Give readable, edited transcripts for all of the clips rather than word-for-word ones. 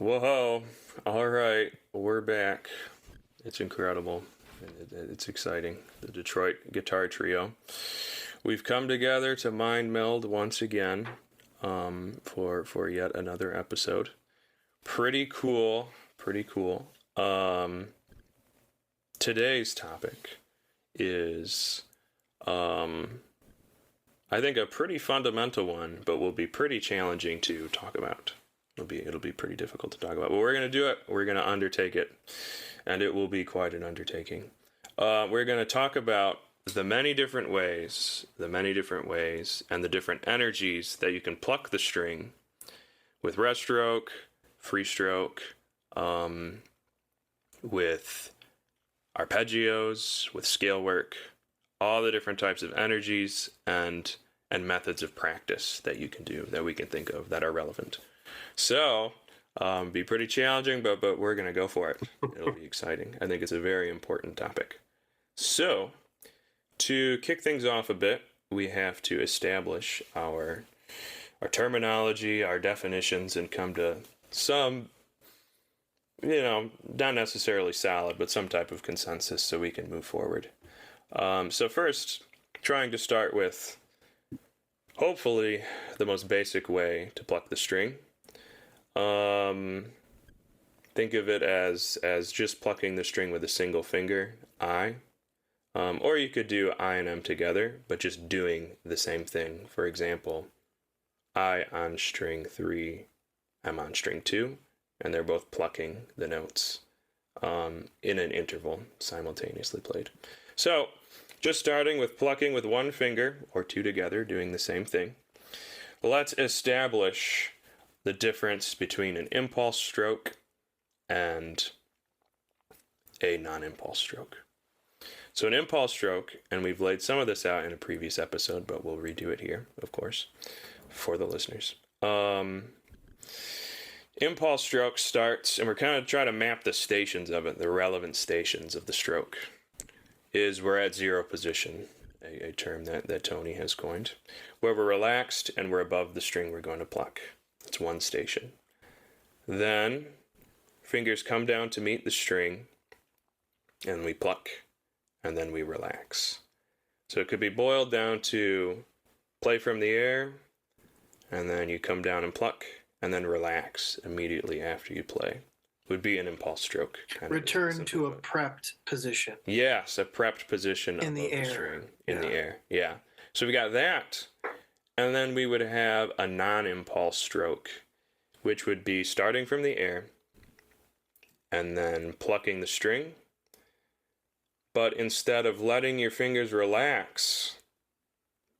Whoa. All right. We're back. It's incredible. It's exciting. The Detroit Guitar Trio. We've come together to mind meld once again for yet another episode. Pretty cool. Pretty cool. Today's topic is, I think, a pretty fundamental one, but will be pretty challenging to talk about. It'll be pretty difficult to talk about, but we're going to do it. We're going to undertake it, and it will be quite an undertaking. We're going to talk about the many different ways, and the different energies that you can pluck the string with rest stroke, free stroke, with arpeggios, with scale work, all the different types of energies and methods of practice that you can do, that we can think of, that are relevant. So, be pretty challenging, but we're going to go for it. It'll be exciting. I think it's a very important topic. So, to kick things off a bit, we have to establish our terminology, our definitions, and come to some, not necessarily solid, but some type of consensus so we can move forward. So first, trying to start with, hopefully, the most basic way to pluck the string. Think of it as just plucking the string with a single finger, I. Or you could do I and M together, but just doing the same thing. For example, I on string 3, M on string 2, and they're both plucking the notes in an interval, simultaneously played. So, just starting with plucking with one finger, or two together, doing the same thing. Let's establish the difference between an impulse stroke and a non-impulse stroke. So an impulse stroke, and we've laid some of this out in a previous episode, but we'll redo it here, of course, for the listeners. Impulse stroke starts, and we're kind of trying to map the stations of it, the relevant stations of the stroke, is we're at zero position, a term that Tony has coined, where we're relaxed and we're above the string we're going to pluck. It's one station. Then fingers come down to meet the string, and we pluck, and then we relax. So it could be boiled down to play from the air, and then you come down and pluck, and then relax immediately after you play. Would be an impulse stroke. Return to a prepped position. Yes, a prepped position in the air. String. In the air, yeah. So we got that, and then we would have a non-impulse stroke, which would be starting from the air, and then plucking the string. But instead of letting your fingers relax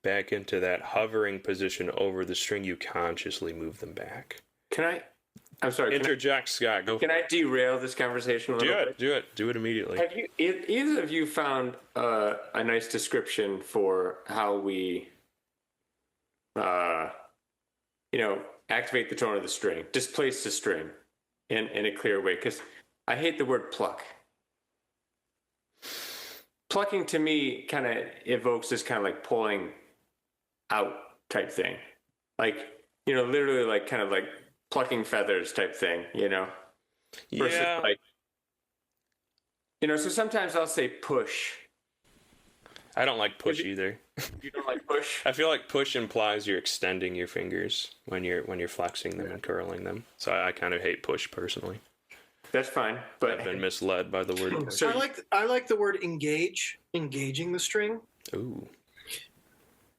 back into that hovering position over the string, you consciously move them back. I'm sorry. Interject, Scott. Go. Can I derail this conversation a little bit? Do it immediately. Have you, either of you, found a nice description for how we, activate the tone of the string, displace the string in a clear way? Because I hate the word pluck. Plucking to me kind of evokes this kind of like pulling out type thing, like literally like kind of like plucking feathers type thing, versus like, so sometimes I'll say push. I don't like push either. You don't like push? I feel like push implies you're extending your fingers when you're flexing them and curling them. So I kind of hate push personally. That's fine, but I've been misled by the word push. So I like the word engage, engaging the string. Ooh.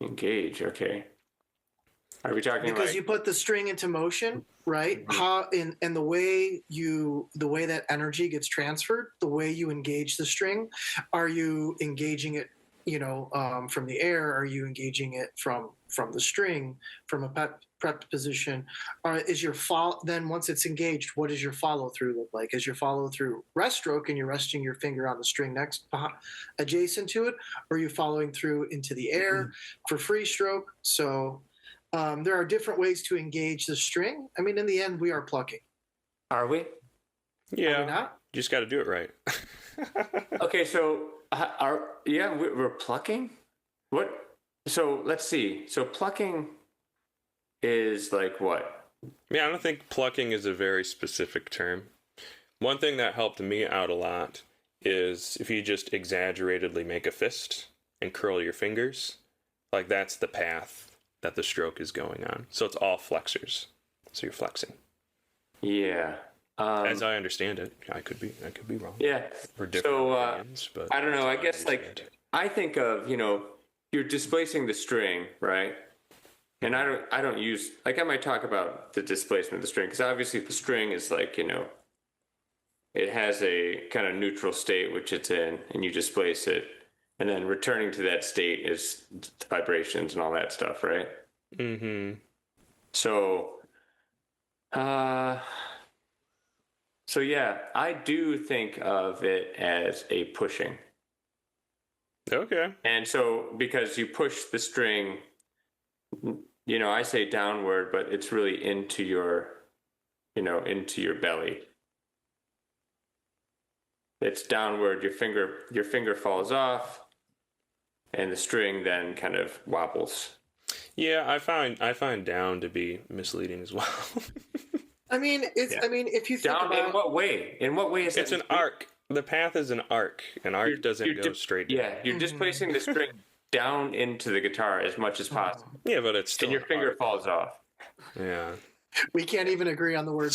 Engage, okay. Are we talking because you put the string into motion, right? Mm-hmm. How and the way that energy gets transferred, the way you engage the string, are you engaging it, from the air? Are you engaging it from the string, from a prepped position? Is your then once it's engaged, what does your follow through look like? Is your follow through rest stroke and you're resting your finger on the string next adjacent to it, or are you following through into the air for free stroke? So there are different ways to engage the string. I mean, in the end, we are plucking. Are we? Yeah. Are we not? You just got to do it right. Okay, so we're plucking. What? So let's see. So plucking is like what? Yeah, I don't think plucking is a very specific term. One thing that helped me out a lot is if you just exaggeratedly make a fist and curl your fingers, like that's the path that the stroke is going on. So it's all flexors. So you're flexing. Yeah. As I understand it, I could be wrong. Yeah. For different So opinions, but I don't know. I that's how guess like understand it. I think of, you're displacing the string, right? And I don't use, like, I might talk about the displacement of the string because obviously the string is like, it has a kind of neutral state which it's in, and you displace it, and then returning to that state is vibrations and all that stuff, right? Mm-hmm. So, uh, so yeah, I do think of it as a pushing. Okay. And so because you push the string, I say downward, but it's really into your belly. It's downward, your finger falls off, and the string then kind of wobbles. Yeah, I find down to be misleading as well. I mean, Yeah. if you think Down about in what way? In what way is It's that? an arc. The path is an arc. An arc doesn't you're go straight down. Yeah, you're displacing the string down into the guitar as much as possible. Yeah, but it's still And your an finger arc. falls off. Yeah. we can't even agree on the word.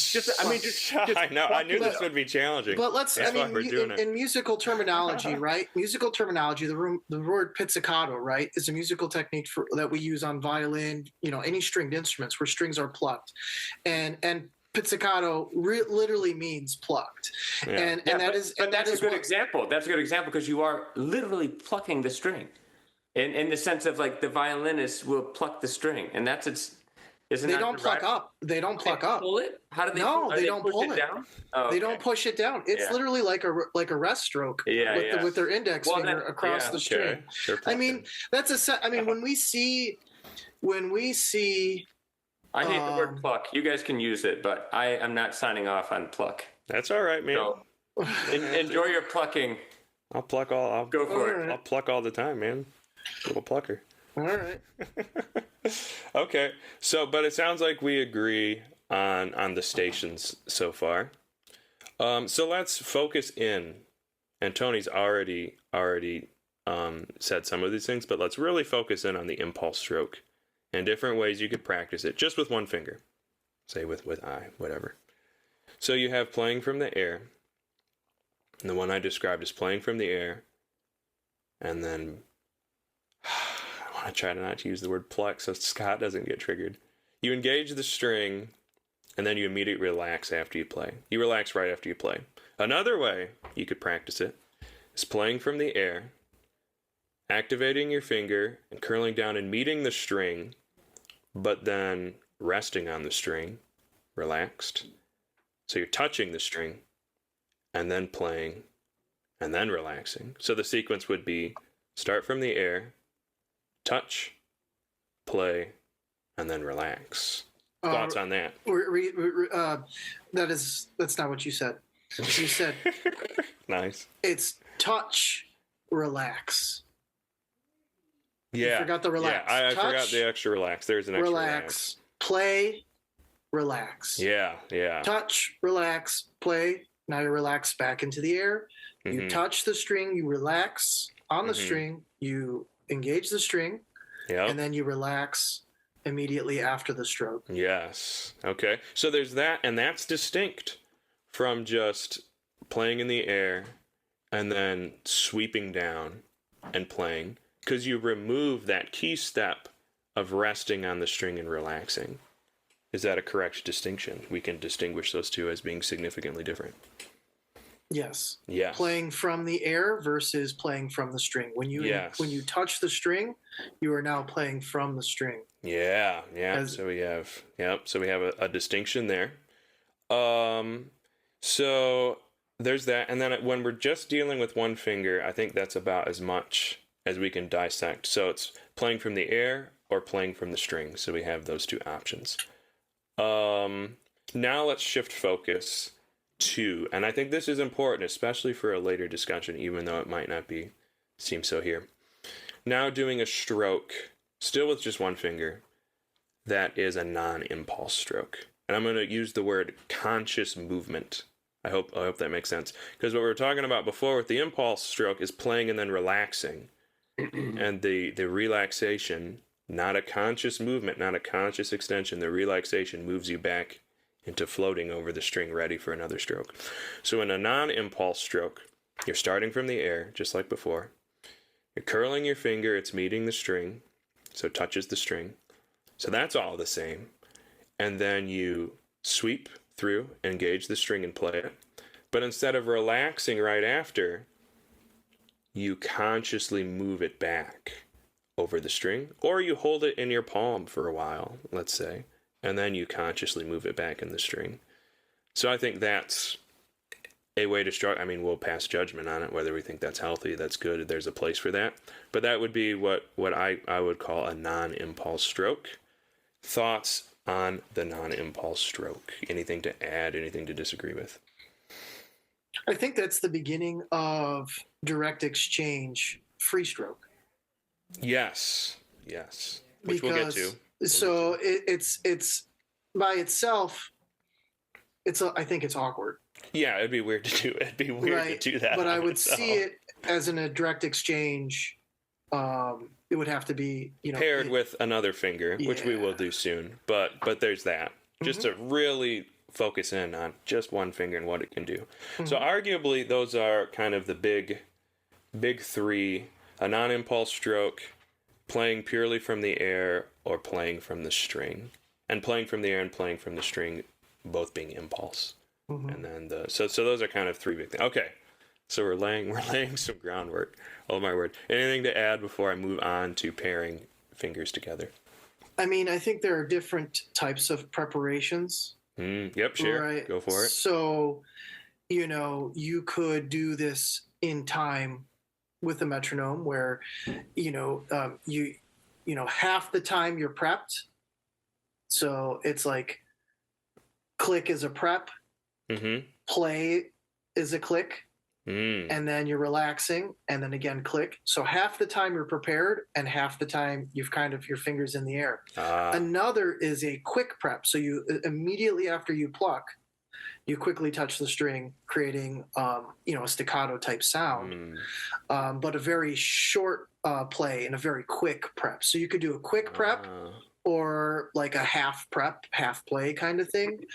I know. I knew this would be challenging. But That's why we're doing it. in musical terminology, right? Musical terminology, the word pizzicato, right, is a musical technique that we use on violin, any stringed instruments where strings are plucked, and pizzicato literally means plucked, Yeah. and that's a good example. That's a good example because you are literally plucking the string, in the sense of like the violinist will pluck the string, and that's its. They don't pluck up. They don't pluck up. Pull it? How do they? No, they don't push pull it it down. Oh, They okay. don't push it down. It's Yeah. literally like a rest stroke with their index finger across the string. Okay. They're I mean, plucking. when we see I hate the word pluck. You guys can use it, but I am not signing off on pluck. That's all right, man. So enjoy your plucking. I'll pluck all. I'll Go for it. I'll pluck all the time, man. Little plucker. all right. Okay. So, but it sounds like we agree on the stations so far. So let's focus in. And Tony's already said some of these things, but let's really focus in on the impulse stroke and different ways you could practice it just with one finger. Say with eye, whatever. So you have playing from the air. And the one I described is playing from the air. And then I want to try to not use the word pluck so Scott doesn't get triggered. You engage the string, and then you immediately relax after you play. You relax right after you play. Another way you could practice it is playing from the air, activating your finger and curling down and meeting the string, but then resting on the string, relaxed. So you're touching the string, and then playing, and then relaxing. So the sequence would be start from the air, touch, play, and then relax. Thoughts on that? That's not what you said. You said Nice. it's touch, relax. Yeah. You forgot the relax. Yeah, I Touch, forgot the extra relax. There's an extra relax. Play, relax. Yeah. Touch, relax, play. Now you relax back into the air. You Mhm. touch the string, you relax on the string, you engage the string, Yep. and then you relax immediately after the stroke. Yes. Okay. So there's that, and that's distinct from just playing in the air and then sweeping down and playing, because you remove that key step of resting on the string and relaxing. Is that a correct distinction? We can distinguish those two as being significantly different. Yes. Yes. Playing from the air versus playing from the string. When you touch the string, you are now playing from the string. Yeah. So we have a distinction there. So there's that, and then when we're just dealing with one finger, I think that's about as much as we can dissect. So it's playing from the air or playing from the string. So we have those two options. Now let's shift focus to, and I think this is important, especially for a later discussion, even though it might not seem so here. Now doing a stroke, still with just one finger, that is a non-impulse stroke. and I'm going to use the word conscious movement. I hope that makes sense. Because what we were talking about before with the impulse stroke is playing and then relaxing. And the relaxation, not a conscious movement, not a conscious extension, the relaxation moves you back into floating over the string ready for another stroke. So in a non-impulse stroke, you're starting from the air, just like before. You're curling your finger, it's meeting the string, so it touches the string. So that's all the same. And then you sweep through, engage the string and play it. But instead of relaxing right after, you consciously move it back over the string, or you hold it in your palm for a while, let's say, and then you consciously move it back in the string. So I think that's a way to start. I mean, we'll pass judgment on it, whether we think that's healthy, that's good, there's a place for that. But that would be what I would call a non-impulse stroke. Thoughts on the non-impulse stroke? Anything to add, anything to disagree with? I think that's the beginning of direct exchange free stroke. Yes. Which we'll get to. It's by itself, I think it's awkward. Yeah, it'd be weird to do. It'd be weird to do that. But I would see it as in a direct exchange. It would have to be, paired with another finger, which we will do soon. But there's that. Just to really focus in on just one finger and what it can do. So arguably, those are kind of the big three: a non-impulse stroke, playing purely from the air, or playing from the string. And playing from the air and playing from the string, both being impulse. And then so those are kind of three big things. Okay, so we're laying some groundwork. Oh my word! Anything to add before I move on to pairing fingers together? I mean, I think there are different types of preparations. Yep, sure. Right. Go for it. So, you could do this in time with a metronome, where, half the time you're prepped. So it's like click is a prep. Play is a click, and then you're relaxing, and then again click. So half the time you're prepared, and half the time you've kind of your fingers in the air. Another is a quick prep. So you immediately after you pluck, you quickly touch the string, creating a staccato type sound, but a very short play and a very quick prep. So you could do a quick prep or like a half prep, half play kind of thing.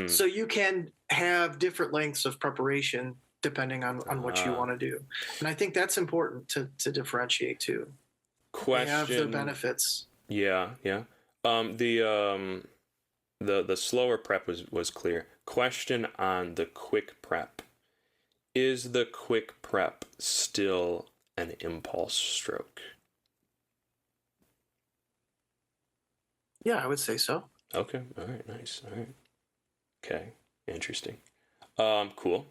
So you can have different lengths of preparation depending on what you want to do. And I think that's important to differentiate too. Question. They have the benefits. Yeah. The slower prep was clear. Question on the quick prep. Is the quick prep still an impulse stroke? Yeah, I would say so. Okay. All right. Nice. All right. Okay, interesting. Cool.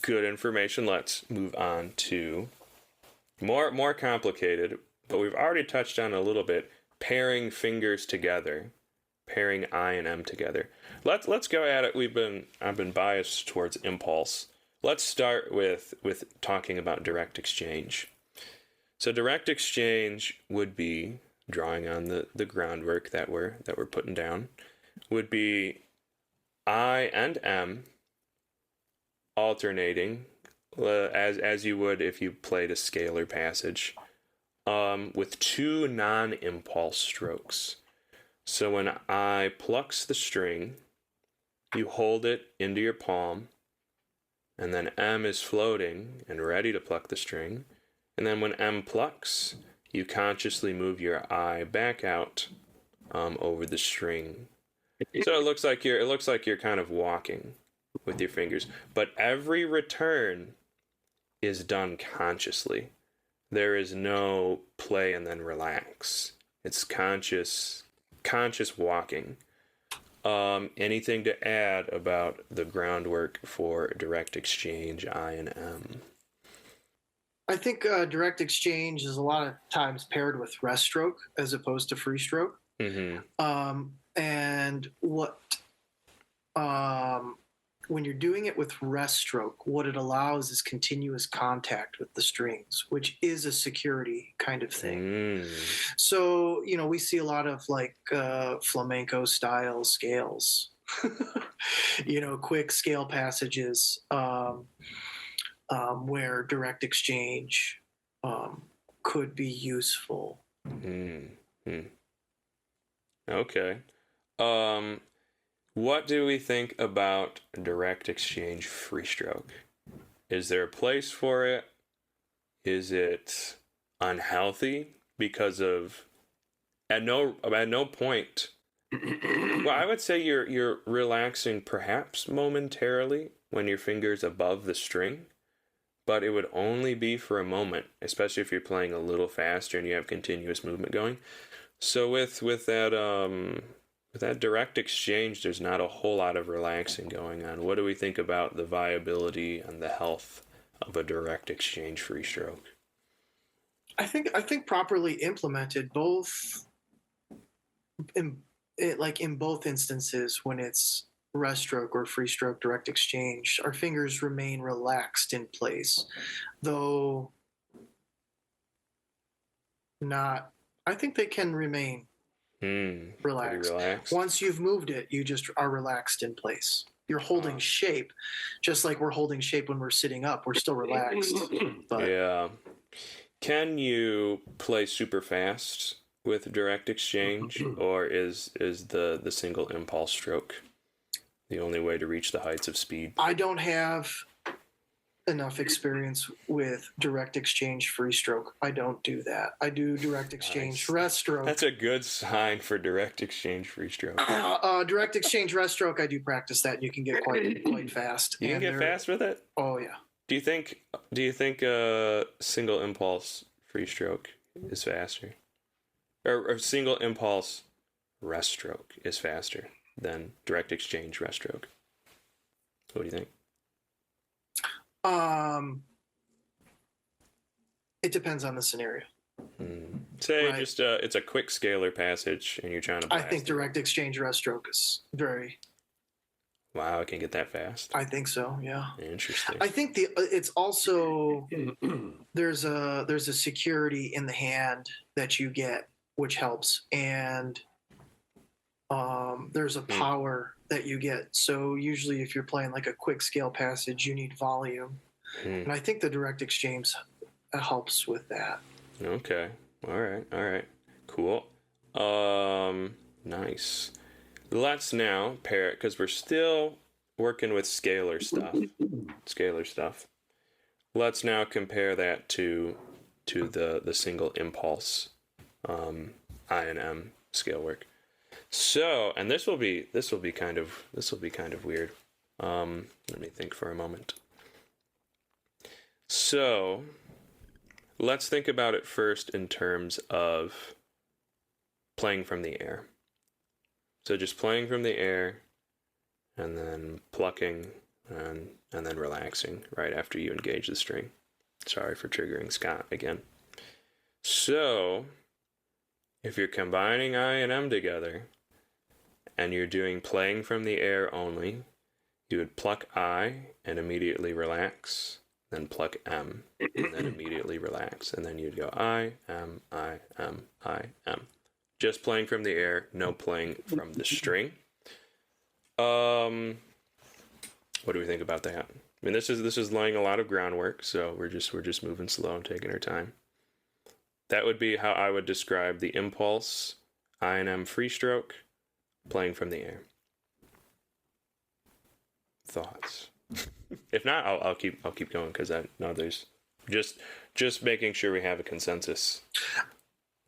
Good information. Let's move on to more complicated, but we've already touched on a little bit, pairing fingers together, pairing I and M together. Let's go at it. I've been biased towards impulse. Let's start with talking about direct exchange. So direct exchange would be, drawing on the groundwork that we're putting down, would be I and M alternating as you would if you played a scalar passage, with two non-impulse strokes. So when I plucks the string, you hold it into your palm, and then M is floating and ready to pluck the string. And then when M plucks, you consciously move your I back out over the string. So it looks like you're kind of walking with your fingers, but every return is done consciously. There is no play and then relax. It's conscious walking. Anything to add about the groundwork for direct exchange I and M? I think direct exchange is a lot of times paired with rest stroke as opposed to free stroke. And what when you're doing it with rest stroke, what it allows is continuous contact with the strings, which is a security kind of thing. So, we see a lot of like flamenco style scales, quick scale passages where direct exchange could be useful. Okay. What do we think about direct exchange free stroke? Is there a place for it? Is it unhealthy because of at no point well, I would say you're relaxing perhaps momentarily when your finger's above the string, but it would only be for a moment, especially if you're playing a little faster and you have continuous movement going. So with that direct exchange, there's not a whole lot of relaxing going on. What do we think about the viability and the health of a direct exchange free stroke? I think properly implemented, both in both instances, when it's rest stroke or free stroke direct exchange, our fingers remain relaxed in place, though not. I think they can remain relaxed. Once you've moved it, you just are relaxed in place. You're holding shape, just like we're holding shape when we're sitting up. We're still relaxed. But yeah. Can you play super fast with direct exchange, or is the single impulse stroke the only way to reach the heights of speed? I don't have enough experience with direct exchange free stroke. I don't do that. I do direct exchange rest stroke. That's a good sign for direct exchange free stroke. Direct exchange rest stroke, I do practice that, and you can get quite fast. You can get fast with it? Oh yeah. Do you think single impulse free stroke is faster? Or single impulse rest stroke is faster than direct exchange rest stroke? What do you think? It depends on the scenario. Say just it's a quick scalar passage and you're trying to blast I think direct exchange rest stroke is very. Wow, it can get that fast. I think so. Yeah. Interesting. I think it's also there's a security in the hand that you get, which helps, and there's a power that you get. So usually, if you're playing like a quick scale passage, you need volume, and I think the direct exchange helps with that. Okay. All right. Cool. Nice. Let's now pair it, because we're still working with scalar stuff. Let's now compare that to the single impulse I and M scale work. So, and this will be kind of weird. Let me think for a moment. So, let's think about it first in terms of playing from the air. So just playing from the air, and then plucking, and then relaxing right after you engage the string. Sorry for triggering Scott again. So, if you're combining I and M together, and you're doing playing from the air only, you would pluck I and immediately relax, then pluck M, and then immediately relax, and then you'd go I, M, I, M, I, M. Just playing from the air, no playing from the string. What do we think about that? I mean, this is laying a lot of groundwork, so we're just moving slow and taking our time. That would be how I would describe the impulse I and M free stroke, playing from the air. Thoughts? If not, I'll keep going, because I know there's just making sure we have a consensus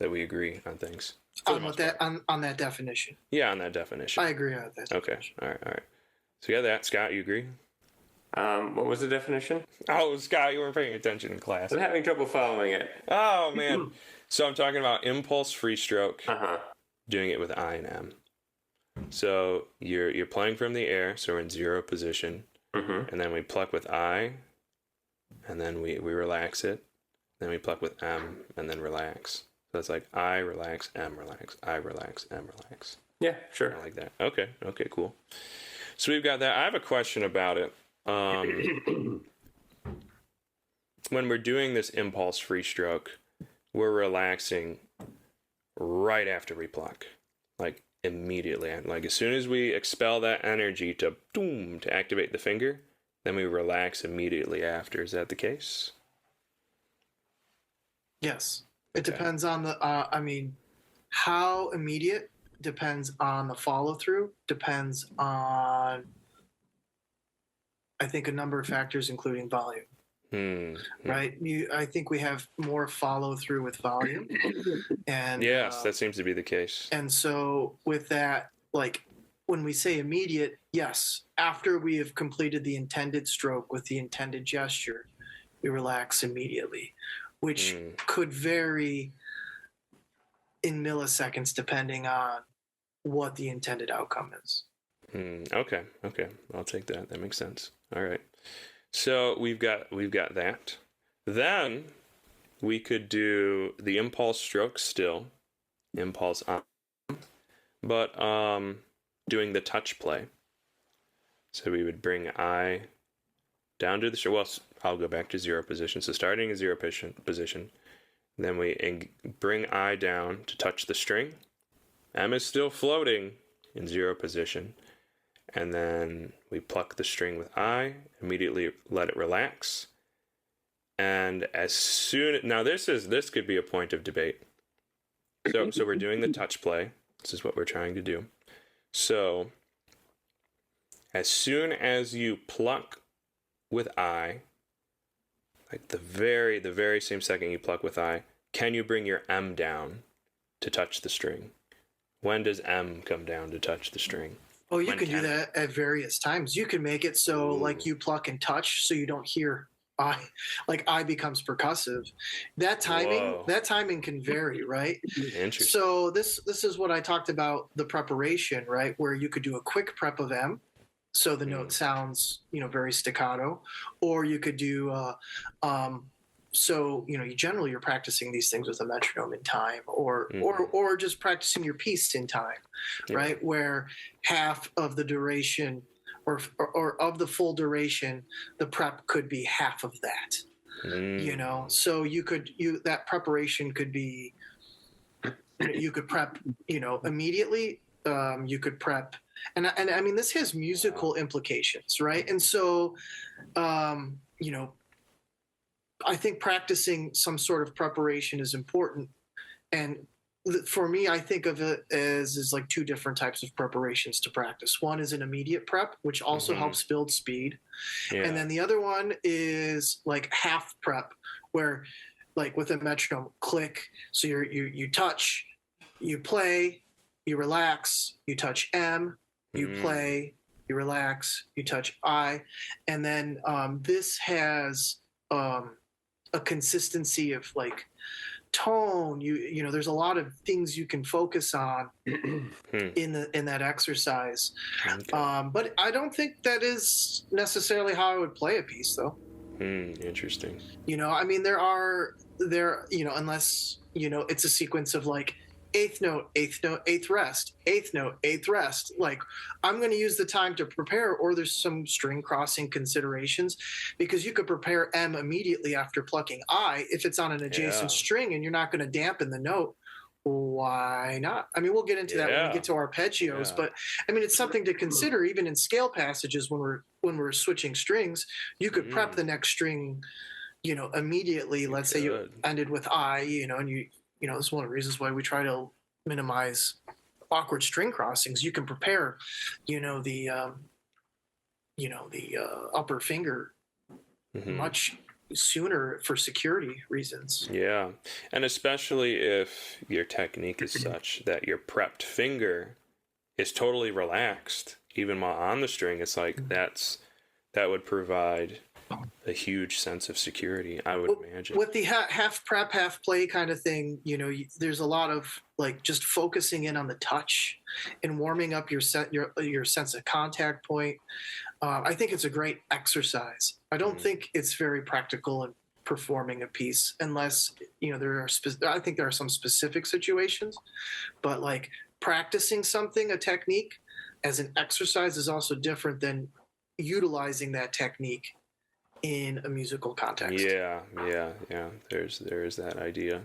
that we agree on things. On that definition. Yeah, on that definition. I agree on that definition. Okay. All right. So you got that. Scott, you agree? What was the definition? Oh, Scott, you weren't paying attention in class. I'm having trouble following it. Oh, man. So I'm talking about impulse free stroke, doing it with I and M. So you're playing from the air, so we're in zero position, and then we pluck with I, and then we relax it, then we pluck with M, and then relax. So it's like I relax, M relax, I relax, M relax. Yeah, sure. I like that. Okay, cool. So we've got that. I have a question about it. When we're doing this impulse free stroke, we're relaxing right after we pluck, like immediately. Like as soon as we expel that energy to boom to activate the finger, then we relax immediately after. Is that the case? Yes. It Okay. depends on the, how immediate depends on the follow through, depends on, I think, a number of factors, including volume, right? I think we have more follow through with volume. And yes, that seems to be the case. And so with that, like when we say immediate, yes, after we have completed the intended stroke with the intended gesture, we relax immediately, which could vary in milliseconds depending on what the intended outcome is. Okay, I'll take that. That makes sense. All right. So we've got that. Then we could do the impulse stroke still, impulse on, but doing the touch play. So we would bring I down to the well. I'll go back to zero position. So starting in zero position, then we bring I down to touch the string. M is still floating in zero position, and then we pluck the string with I. Immediately let it relax, and as soon now this could be a point of debate. So we're doing the touch play. This is what we're trying to do. So as soon as you pluck with I, like the very same second you pluck with I, can you bring your M down to touch the string? When does M come down to touch the string? Oh, you can do that at various times. You can make it so like you pluck and touch so you don't hear I, like I becomes percussive. That timing can vary, right? Interesting. So this is what I talked about, the preparation, right? Where you could do a quick prep of M, so the note sounds, very staccato, or you could do so you're practicing these things with a metronome in time, or just practicing your piece in time, right? Where half of the duration or of the full duration, the prep could be half of that. So that preparation could be, you could prep immediately, you could prep, and I mean this has musical implications, right? And so I think practicing some sort of preparation is important. And for me, I think of it as like two different types of preparations to practice. One is an immediate prep, which also helps build speed. Yeah. And then the other one is like half prep, where like with a metronome, click. So you touch, you play, you relax, you touch M, you play, you relax, you touch I. And then this has a consistency of like tone. There's a lot of things you can focus on in that exercise. Okay. But I don't think that is necessarily how I would play a piece, though. Interesting. I mean, unless it's a sequence of like eighth note, eighth rest, eighth note, eighth rest. Like I'm going to use the time to prepare, or there's some string crossing considerations, because you could prepare M immediately after plucking I if it's on an adjacent string and you're not going to dampen the note. Why not? I mean, we'll get into that when we get to arpeggios, but I mean, it's something to consider even in scale passages when we're switching strings. You could prep the next string, immediately. Let's say you ended with I, and it's one of the reasons why we try to minimize awkward string crossings. You can prepare, the upper finger much sooner for security reasons. Yeah. And especially if your technique is such that your prepped finger is totally relaxed, even while on the string, it's like that would provide a huge sense of security, I would imagine. With the half prep, half play kind of thing, there's a lot of like just focusing in on the touch and warming up your sense of contact point. I think it's a great exercise. I don't think it's very practical in performing a piece unless I think there are some specific situations, but like practicing something, a technique, as an exercise is also different than utilizing that technique in a musical context. Yeah. There is that idea.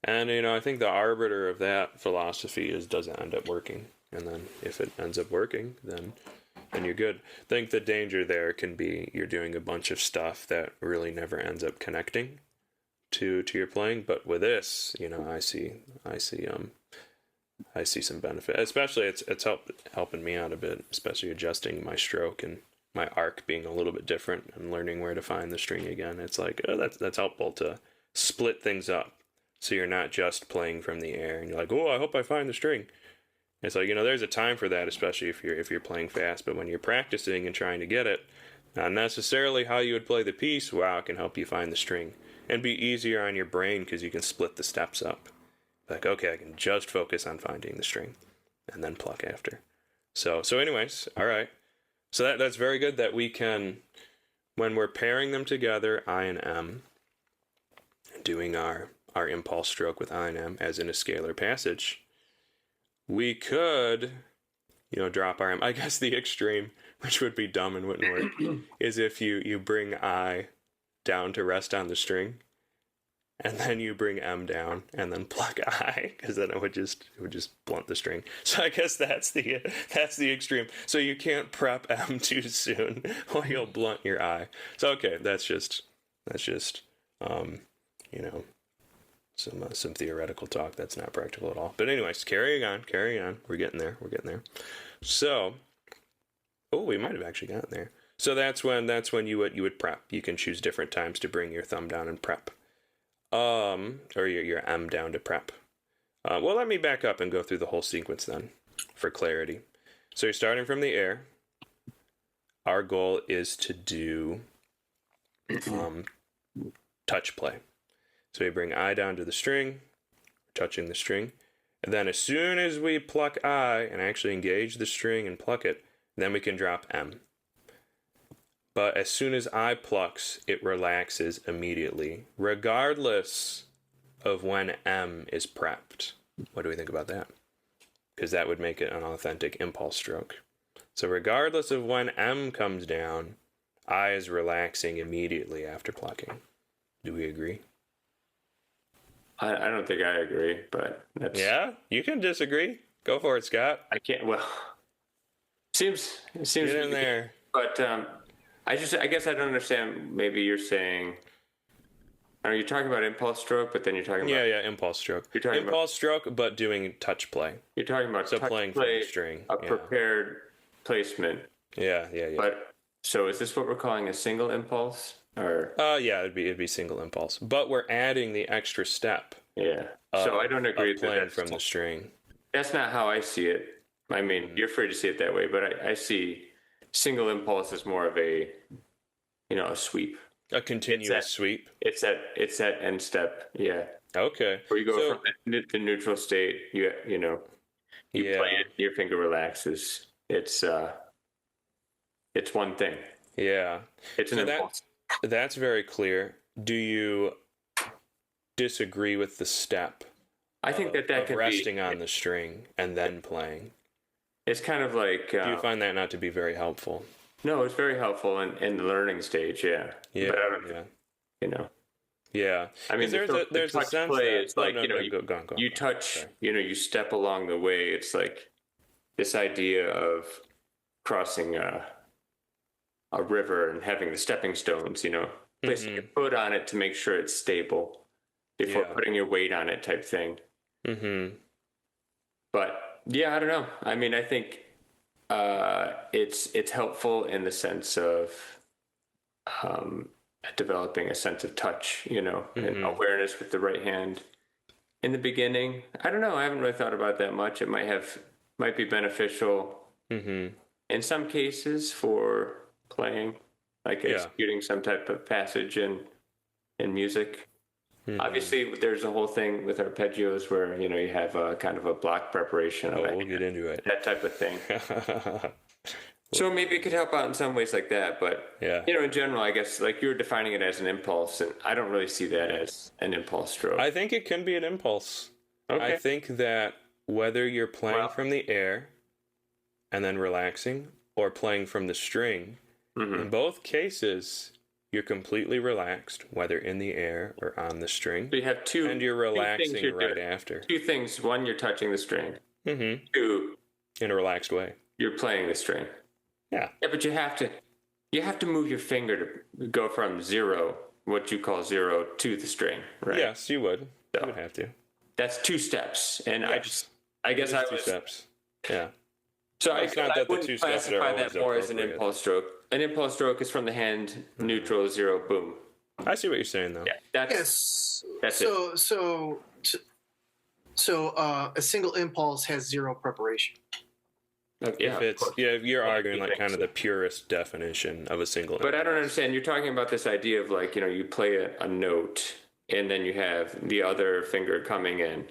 And, I think the arbiter of that philosophy is, does it end up working? And then if it ends up working, then you're good. I think the danger there can be you're doing a bunch of stuff that really never ends up connecting to your playing. But with this, I see some benefit. Especially it's helping me out a bit, especially adjusting my stroke and my arc being a little bit different and learning where to find the string again. It's like, that's helpful to split things up. So you're not just playing from the air and you're like, oh, I hope I find the string. It's like, there's a time for that, especially if you're playing fast. But when you're practicing and trying to get it, not necessarily how you would play the piece, wow, it can help you find the string. And be easier on your brain because you can split the steps up. Like, okay, I can just focus on finding the string and then pluck after. So anyways, all right. So that's very good that we can, when we're pairing them together, I and M, doing our impulse stroke with I and M as in a scalar passage, we could, drop our M. I guess the extreme, which would be dumb and wouldn't work, is if you bring I down to rest on the string, and then you bring M down and then pluck I, because then it would just blunt the string. So I guess that's the extreme. So you can't prep M too soon, or you'll blunt your I. So okay, that's just some theoretical talk that's not practical at all. But anyways, carrying on. We're getting there. So, we might have actually gotten there. So that's when you would prep. You can choose different times to bring your thumb down and prep. Or your M down to prep. Well, let me back up and go through the whole sequence then, for clarity. So you're starting from the air. Our goal is to do touch play. So we bring I down to the string, touching the string, and then as soon as we pluck I and actually engage the string and pluck it, then we can drop M. But as soon as I plucks, it relaxes immediately, regardless of when M is prepped. What do we think about that? Because that would make it an authentic impulse stroke. So regardless of when M comes down, I is relaxing immediately after plucking. Do we agree? I don't think I agree, but that's... Yeah? You can disagree. Go for it, Scott. I can't, well... Seems Get in there. But I guess I don't understand. Maybe you're saying... Are you talking about impulse stroke, but then you're talking about... Yeah, impulse stroke. You're talking impulse stroke, but doing touch play. You're talking about so touch playing play, from the string. a prepared placement. Yeah. But so is this what we're calling a single impulse? Or yeah, it'd be single impulse, but we're adding the extra step. Yeah. So I don't agree with playing from the string. That's not how I see it. I mean, you're free to see it that way, but I see single impulse as more of a, a sweep. A continuous sweep. It's that end step. Yeah. Okay. Where you go from the neutral state. You play it. Your finger relaxes. It's one thing. Yeah. It's an impulse. That's very clear. Do you disagree with the step? I think that can resting on the string and then playing. It's kind of like... do you find that not to be very helpful? No, it's very helpful in the learning stage, yeah. Yeah, but I don't, Yeah. I mean, there's a sense play, that... it's like, you touch, you step along the way. It's like this idea of crossing a river and having the stepping stones, placing your foot on it to make sure it's stable before putting your weight on it type thing. Mm-hmm. But yeah, I don't know. I mean, I think it's helpful in the sense of developing a sense of touch, and awareness with the right hand in the beginning. I don't know. I haven't really thought about that much. It might be beneficial in some cases for playing, like executing some type of passage in music. Obviously, there's a whole thing with arpeggios where you have a kind of a block preparation. We'll get into it. That type of thing. So maybe it could help out in some ways like that, but in general, I guess like you're defining it as an impulse, and I don't really see that as an impulse stroke. I think it can be an impulse. Okay. I think that whether you're playing from the air and then relaxing, or playing from the string, in both cases, you're completely relaxed, whether in the air or on the string. So you have two, and you're relaxing right after. Two things. One, you're touching the string. Mm-hmm. Two, in a relaxed way. You're playing the string. Yeah. Yeah, but you have to move your finger to go from zero, what you call zero, to the string, right? Yes, you would. So, you would have to. That's 2 steps, and yes. I guess I was 2 steps. Yeah. So well, it's not that the 2 steps classify that more as an impulse stroke. An impulse stroke is from the hand, neutral, zero, boom. I see what you're saying, though. Yeah, that's it. So a single impulse has 0 preparation. Yeah, you're arguing like kind of the purest definition of a single impulse. But I don't understand. You're talking about this idea of like, you play a note and then you have the other finger coming in.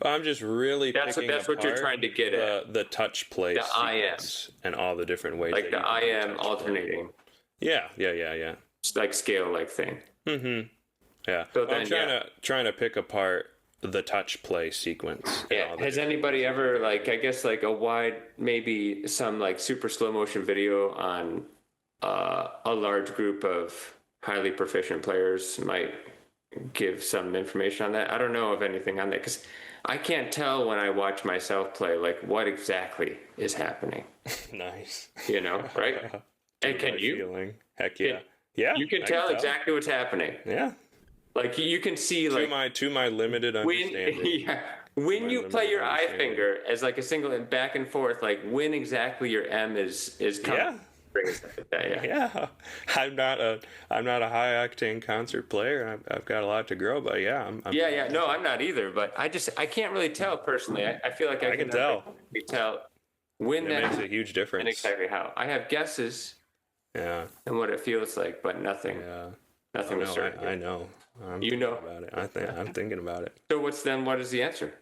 Well, I'm just really that's what you're trying to get at. The touch play sequence and all the different ways. Like the I am alternating. Yeah. It's like scale-like thing. Mm-hmm. Yeah. So then, I'm trying to pick apart the touch play sequence. Yeah. Has anybody ever maybe some like super slow motion video on a large group of highly proficient players might give some information on that? I don't know of anything on that because I can't tell when I watch myself play like what exactly is happening. Nice. Right? And can you? Feeling. Heck yeah. Yeah. You can tell exactly what's happening. Yeah. Like you can see to my limited understanding. When you play your eye finger as like a single and back and forth, like when exactly your M is coming. Yeah. I'm not a high octane concert player. I've got a lot to grow, but yeah. No, I'm not either. But I can't really tell personally. I feel like I can tell when that makes a huge difference and exactly how. I have guesses. Yeah. And what it feels like, but nothing. Yeah. Nothing was certain. I know. I'm about it. I'm thinking about it. So what is the answer?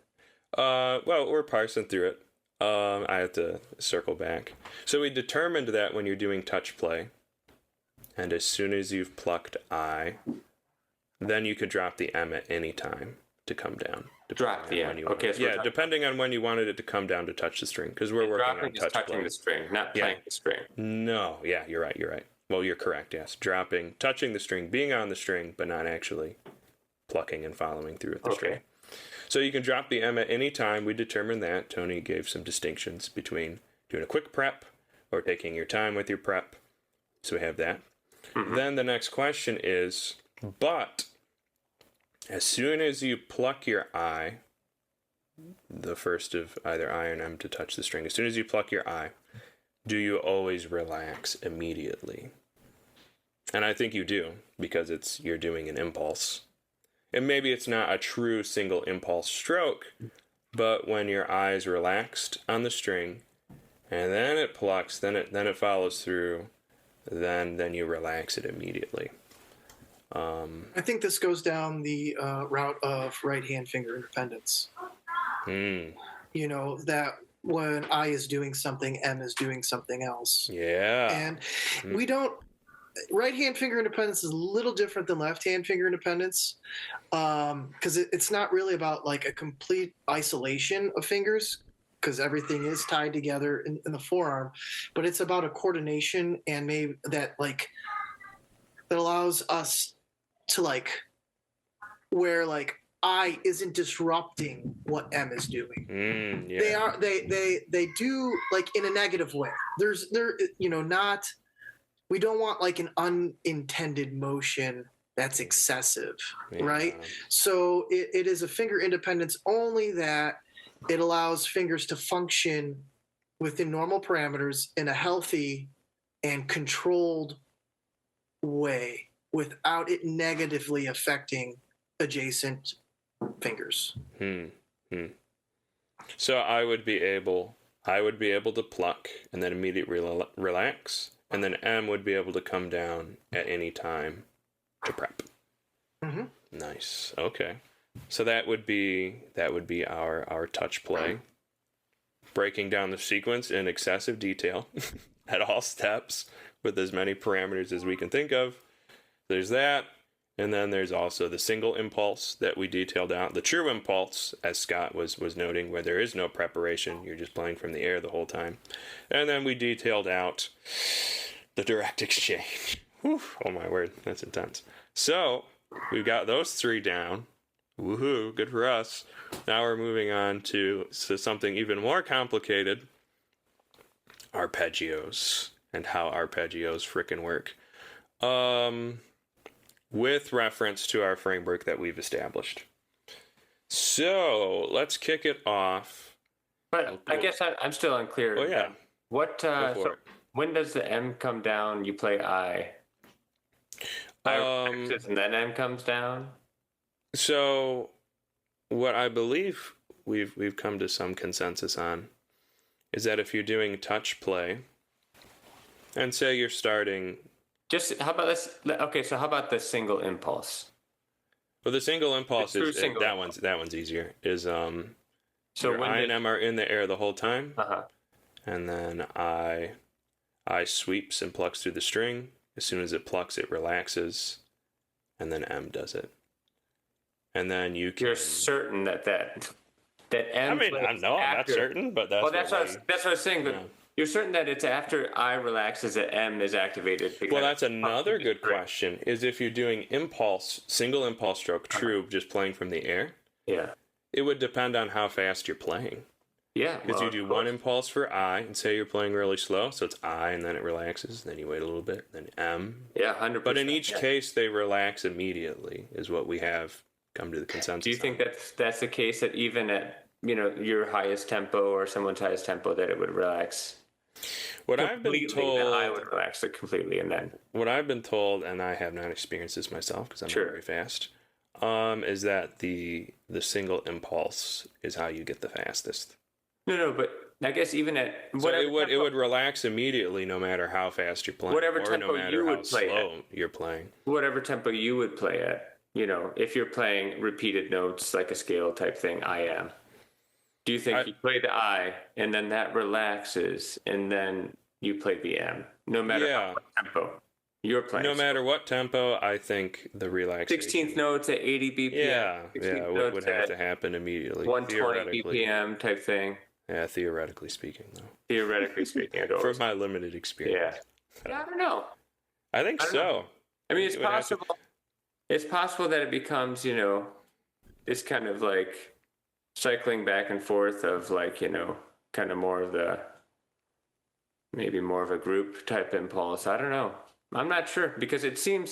Well, we're parsing through it. I have to circle back. So we determined that when you're doing touch play, and as soon as you've plucked I, then you could drop the M at any time to come down. Drop the M. Okay. So depending on when you wanted it to come down to touch the string, because we're working on touch touching play. The string, not playing the string. No. Yeah, you're right. Well, you're correct. Yes, touching the string, being on the string, but not actually plucking and following through with the string. So you can drop the M at any time. We determined that. Tony gave some distinctions between doing a quick prep or taking your time with your prep. So we have that. Mm-hmm. Then the next question is, but as soon as you pluck your I, the first of either I or M to touch the string, as soon as you pluck your I, do you always relax immediately? And I think you do, because you're doing an impulse. And maybe it's not a true single impulse stroke, but when your eye is relaxed on the string, and then it plucks, then it follows through, then you relax it immediately. I think this goes down the route of right hand finger independence. That when I is doing something, M is doing something else. Yeah. And we don't. Right hand finger independence is a little different than left hand finger independence, because it's not really about like a complete isolation of fingers, because everything is tied together in the forearm, but it's about a coordination and maybe that allows us to where I isn't disrupting what M is doing. Yeah. They do in a negative way. Not. We don't want an unintended motion that's excessive, right? So it is a finger independence only that it allows fingers to function within normal parameters in a healthy and controlled way without it negatively affecting adjacent fingers. So I would be able to pluck and then immediately relax. And then M would be able to come down at any time to prep. Mm-hmm. Nice. Okay. So that would be our touch play, breaking down the sequence in excessive detail at all steps with as many parameters as we can think of. There's that, And then there's also the single impulse that we detailed out. The true impulse, as Scott was noting, where there is no preparation. You're just playing from the air the whole time. And then we detailed out the direct exchange. Whew, oh my word, that's intense. So we've got those three down. Woohoo, good for us. Now we're moving on to something even more complicated. Arpeggios. And how arpeggios frickin' work. With reference to our framework that we've established. So let's kick it off. But I guess I'm still unclear. Oh yeah. What? So when does the M come down? You play I. And then M comes down. So what I believe we've come to some consensus on is that if you're doing touch play, and say you're starting. Just how about this? Okay, so how about the single impulse? Well, the single impulse is single that one's easier. Is so your I and M are in the air the whole time, and then I sweeps and plucks through the string. As soon as it plucks, it relaxes, and then M does it. And then you're certain that M. I mean, I'm not certain, but that's that's what I was saying. But you're certain that it's after I relaxes that M is activated. Well, that's another good question. Is if you're doing single impulse stroke, true, just playing from the air. Yeah. It would depend on how fast you're playing. Yeah. Because you do one impulse for I, and say you're playing really slow, so it's I, and then it relaxes. Then you wait a little bit, then M. Yeah, 100%. But in each case, they relax immediately, is what we have come to the consensus. Do you think that's the case, that even at your highest tempo or someone's highest tempo, that it would relax? What I've been told, I would relax it completely, and then what I've been told, and I have not experienced this myself because I'm not very fast, is that the single impulse is how you get the fastest. No, but I guess even at it would relax immediately, no matter how fast you're playing, whatever tempo no matter you how would play slow you're playing. Whatever tempo you would play at, if you're playing repeated notes like a scale type thing, I am. Do you think you play the I and then that relaxes and then you play the M, no matter what tempo you're playing? No matter what tempo, I think the relaxation. 16th notes at 80 BPM. Would have to happen immediately. 120 BPM type thing. Yeah, theoretically speaking, though. Theoretically speaking, from my limited experience. Yeah, I don't know. I think so. I mean, it's possible. It's possible that it becomes, this kind of like cycling back and forth of like, kind of more of maybe more of a group type impulse. I don't know. I'm not sure, because it seems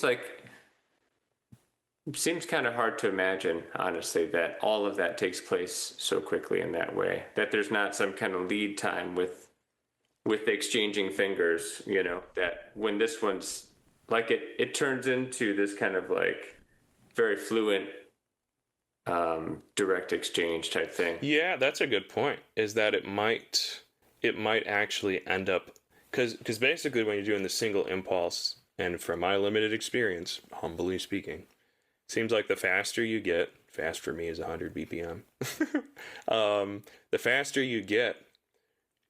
kind of hard to imagine, honestly, that all of that takes place so quickly in that way, that there's not some kind of lead time with exchanging fingers, that when this one's like it turns into this kind of like very fluent direct exchange type thing. Yeah, that's a good point. Is that it might actually end up because basically when you're doing the single impulse, and from my limited experience, humbly speaking, seems like the faster you get, fast for me is 100 BPM. The faster you get,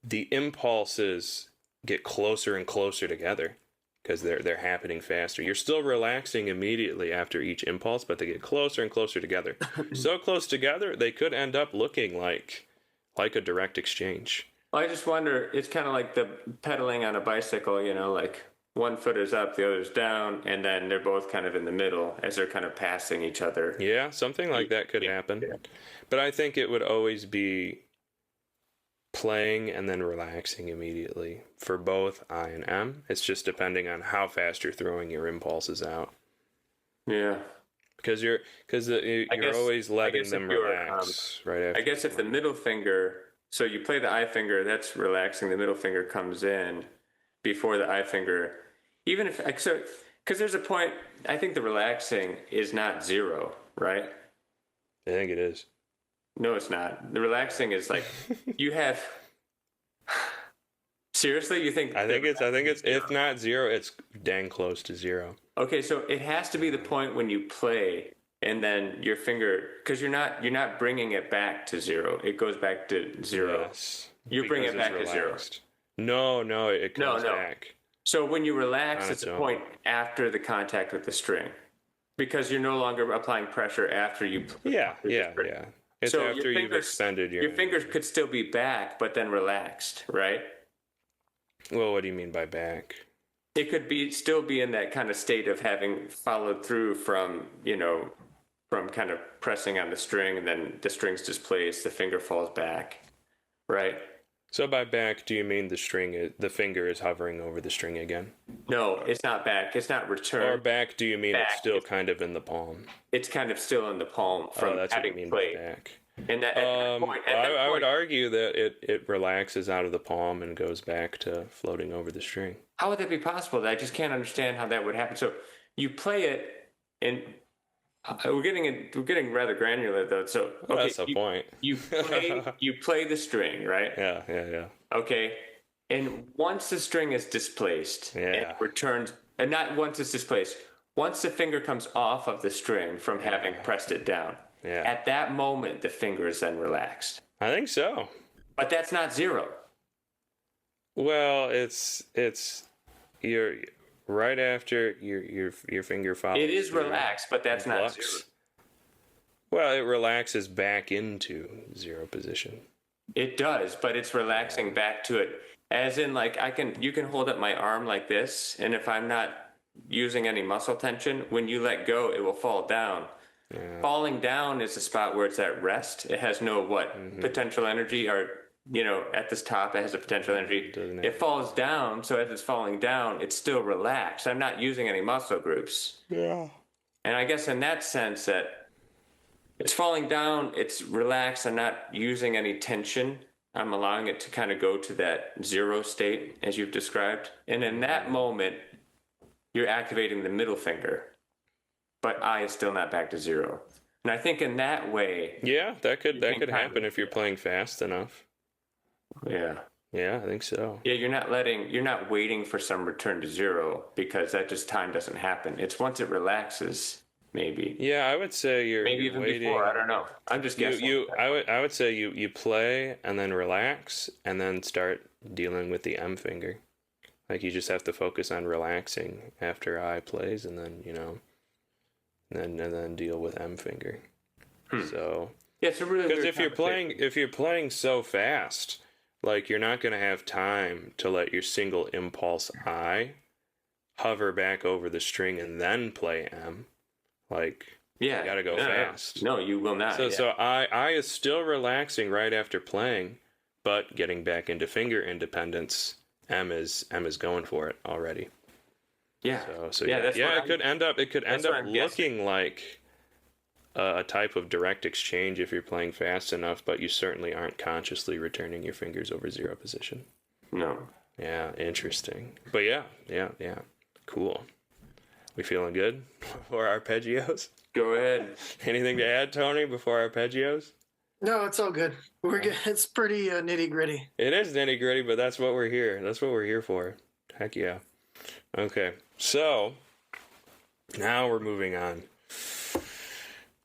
the impulses get closer and closer together because they're happening faster. You're still relaxing immediately after each impulse, but they get closer and closer together. So close together, they could end up looking like a direct exchange. I just wonder, it's kind of like the pedaling on a bicycle, like one foot is up, the other's down, and then they're both kind of in the middle as they're kind of passing each other. Yeah, something like that could happen. Yeah. But I think it would always be playing and then relaxing immediately for both I and M. It's just depending on how fast you're throwing your impulses out. Yeah. Because you're always letting them relax right after. I guess if the middle finger, so you play the I finger, that's relaxing. The middle finger comes in before the I finger. Even if, because there's a point, I think the relaxing is not zero, right? I think it is. No, it's not. The relaxing is like you have. Seriously, you think? I think it's. If not zero, it's dang close to zero. Okay, so it has to be the point when you play, and then your finger, because you're not bringing it back to zero. It goes back to zero. Yes, you bring it back to zero. No, it comes back. So when you relax, it's a point after the contact with the string. because you're no longer applying pressure after you. Yeah. It's So after you've expended your fingers could still be back, but then relaxed, right? Well, what do you mean by back? It could still be in that kind of state of having followed through from, from kind of pressing on the string, and then the string's displaced, the finger falls back, right? So by back, do you mean the finger is hovering over the string again? No, it's not back. It's not return. Or back, do you mean back, it's still kind of in the palm? It's kind of still in the palm from that's having what you mean played. by back. And at that point, I would argue that it relaxes out of the palm and goes back to floating over the string. How would that be possible? I just can't understand how that would happen. So you play it, and we're getting rather granular though. So okay, that's the point. You play the string, right? Yeah. Okay, and once the string is displaced, and returns, and not once it's displaced, once the finger comes off of the string from having pressed it down, at that moment the finger is then relaxed. I think so. But that's not zero. Well, it's you're right after your finger follows. It is relaxed, but that's not zero. Well, it relaxes back into zero position. It does, but it's relaxing back to it. As in, like, you can hold up my arm like this, and if I'm not using any muscle tension, when you let go, it will fall down. Yeah. Falling down is the spot where it's at rest. It has no potential energy, or at this top it has a potential energy. It falls down, so as it's falling down, it's still relaxed. I'm not using any muscle groups. Yeah. And I guess in that sense that it's falling down, it's relaxed. I'm not using any tension. I'm allowing it to kind of go to that zero state, as you've described. And in that moment, you're activating the middle finger, but I is still not back to zero. And I think in that way, that could happen if you're playing fast enough. Yeah, I think so. Yeah, you're not waiting for some return to zero, because that just time doesn't happen. It's once it relaxes. Maybe. Yeah, I would say maybe you're even waiting. Before. I don't know. I'm just guessing. I would say you play and then relax and then start dealing with the M finger. Like you just have to focus on relaxing after I plays, and then and then deal with M finger. So it's a really because if you're playing so fast, like you're not going to have time to let your single impulse I hover back over the string and then play M. Like, you gotta go fast. No, you will not. So I is still relaxing right after playing, but getting back into finger independence. M is going for it already. Yeah. So it could end up looking like a type of direct exchange if you're playing fast enough, but you certainly aren't consciously returning your fingers over zero position. No. Yeah, interesting. But yeah. Cool. We feeling good for arpeggios? Go ahead. Anything to add, Tony, before arpeggios? No, it's all good. We're good. It's pretty nitty gritty. It is nitty gritty, but that's what we're here. That's what we're here for. Heck yeah. Okay, so now we're moving on.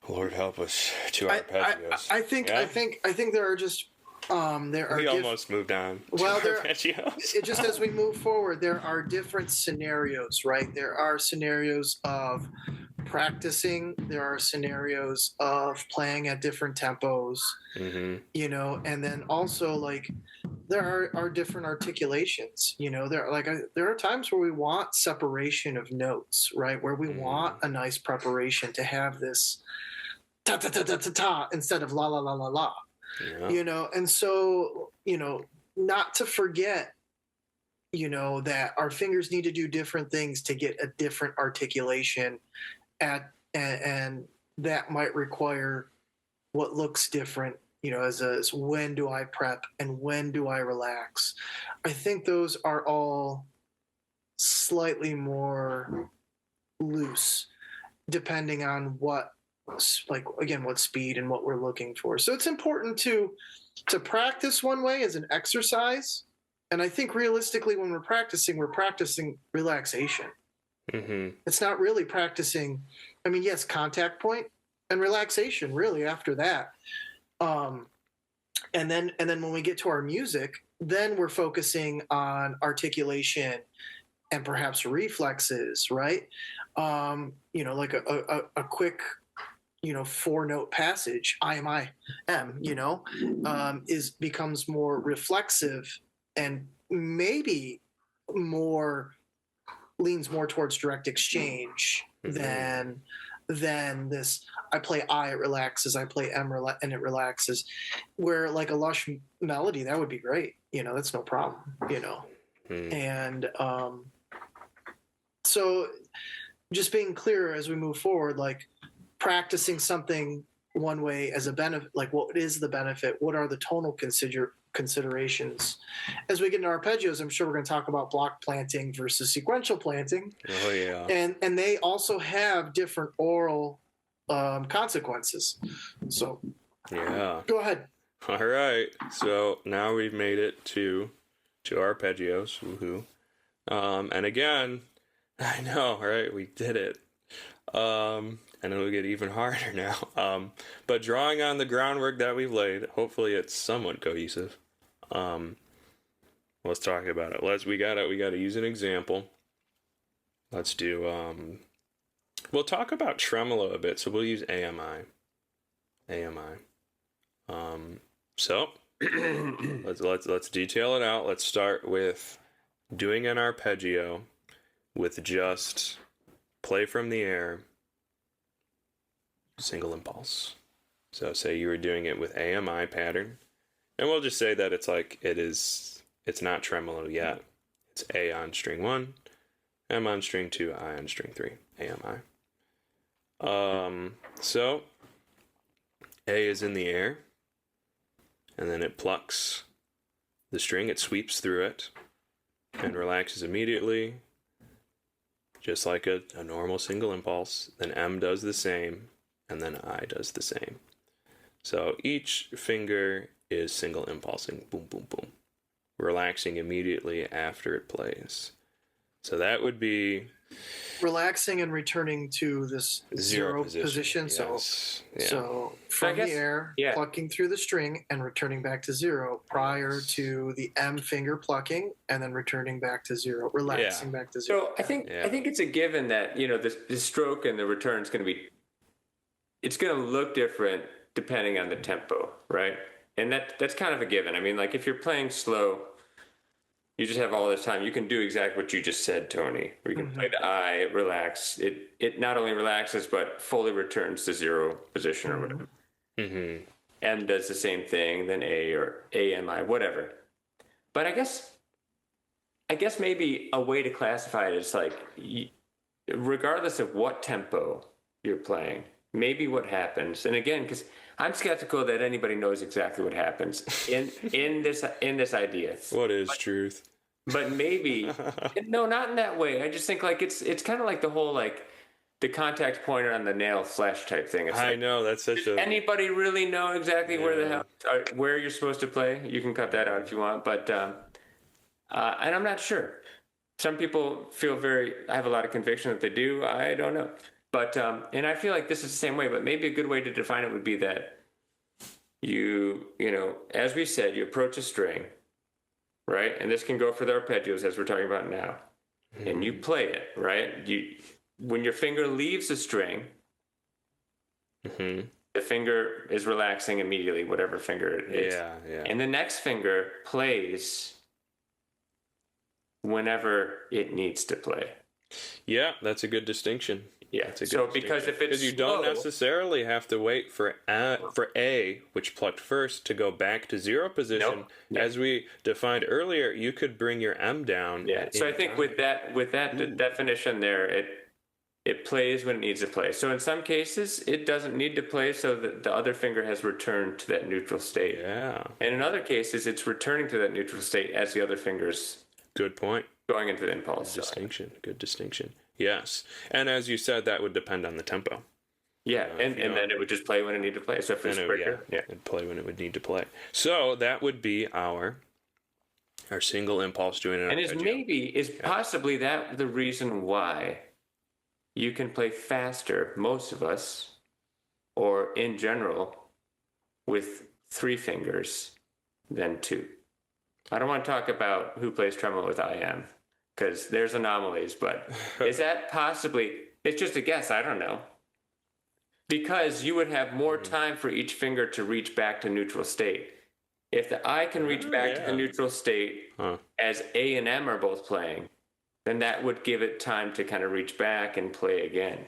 Lord help us to arpeggios. I think there are just we almost moved on. Well, just as we move forward, there are different scenarios, right? There are scenarios of practicing. There are scenarios of playing at different tempos, and then also like there are different articulations. There are times where we want separation of notes, right? Where we want a nice preparation to have this ta ta ta ta ta ta instead of la la la la la. Yeah. And so, not to forget, that our fingers need to do different things to get a different articulation and that might require what looks different, as when do I prep and when do I relax? I think those are all slightly more loose depending on what speed and what we're looking for. So it's important to practice one way as an exercise. And I think realistically, when we're practicing relaxation. It's not really practicing. I mean, yes, contact point and relaxation really after that. And then when we get to our music, then we're focusing on articulation and perhaps reflexes, right? like a quick, 4-note passage, I am, becomes more reflexive and maybe more leans more towards direct exchange than this. I play I, it relaxes. I play M, and it relaxes. Where like a lush melody, that would be great. That's no problem. And so just being clear as we move forward, like practicing something one way as a benefit, like what is the benefit? What are the tonal considerations? As we get into arpeggios, I'm sure we're going to talk about block planting versus sequential planting. Oh yeah. And they also have different oral consequences. So yeah. Go ahead. All right. So now we've made it to arpeggios. Woohoo. And again, I know, right? We did it. And it'll get even harder now. But drawing on the groundwork that we've laid, hopefully it's somewhat cohesive. Let's talk about it. We gotta use an example. Let's do we'll talk about tremolo a bit, so we'll use AMI. So let's detail it out. Let's start with doing an arpeggio with just play from the air, single impulse. So say you were doing it with AMI pattern, and we'll just say that it's not tremolo yet. It's A on string 1, M on string 2, I on string 3, AMI. So A is in the air, and then it plucks the string, it sweeps through it, and relaxes immediately, just like a normal single impulse. Then M does the same, and then I does the same. So each finger is single impulsing, boom, boom, boom, relaxing immediately after it plays. So that would be relaxing and returning to this zero position. Yes. So from the air, plucking through the string and returning back to zero prior to the M finger plucking and then returning back to zero, relaxing back to zero. So I think it's a given that the stroke and the return is going to be, it's going to look different depending on the tempo, right? And that's kind of a given. I mean, like if you're playing slow, you just have all this time. You can do exactly what you just said, Tony. Where you can play the I, it relax. It not only relaxes, but fully returns to zero position or whatever. Mm-hmm. M does the same thing, then A or AMI, whatever. But I guess maybe a way to classify it is like, regardless of what tempo you're playing, maybe what happens. And again, because I'm skeptical that anybody knows exactly what happens in this idea. What is truth? But maybe no, not in that way. I just think like it's kind of like the whole like the contact pointer on the nail flesh type thing. It's I know that's such a. Anybody really know exactly where you're supposed to play? You can cut that out if you want, but and I'm not sure. Some people feel I have a lot of conviction that they do. I don't know. But, and I feel like this is the same way, but maybe a good way to define it would be that as we said, you approach a string, right? And this can go for the arpeggios as we're talking about now. Mm-hmm. And you play it, right? When your finger leaves the string, mm-hmm. the finger is relaxing immediately, whatever finger it is. Yeah. And the next finger plays whenever it needs to play. Yeah, that's a good distinction. Yeah. So because if it's you don't necessarily have to wait for A, which plucked first, to go back to zero position. Nope. As we defined earlier, you could bring your M down. Yeah. So I think with that definition there, it plays when it needs to play. So in some cases, it doesn't need to play, so that the other finger has returned to that neutral state. Yeah. And in other cases, it's returning to that neutral state as the other finger's. Good point. Going into the impulse. Good distinction. Yes. And as you said, that would depend on the tempo. Yeah, and then it would just play when it needed to play. So if it's quicker, it'd play when it would need to play. So that would be our single impulse doing an arpeggio. And is possibly that the reason why you can play faster, most of us, or in general, with 3 fingers than 2. I don't want to talk about who plays tremolo with IM, because there's anomalies, but is that possibly, It's just a guess. I don't know. Because you would have more time for each finger to reach back to neutral state. If the I can reach back to the neutral state as A and M are both playing, then that would give it time to kind of reach back and play again.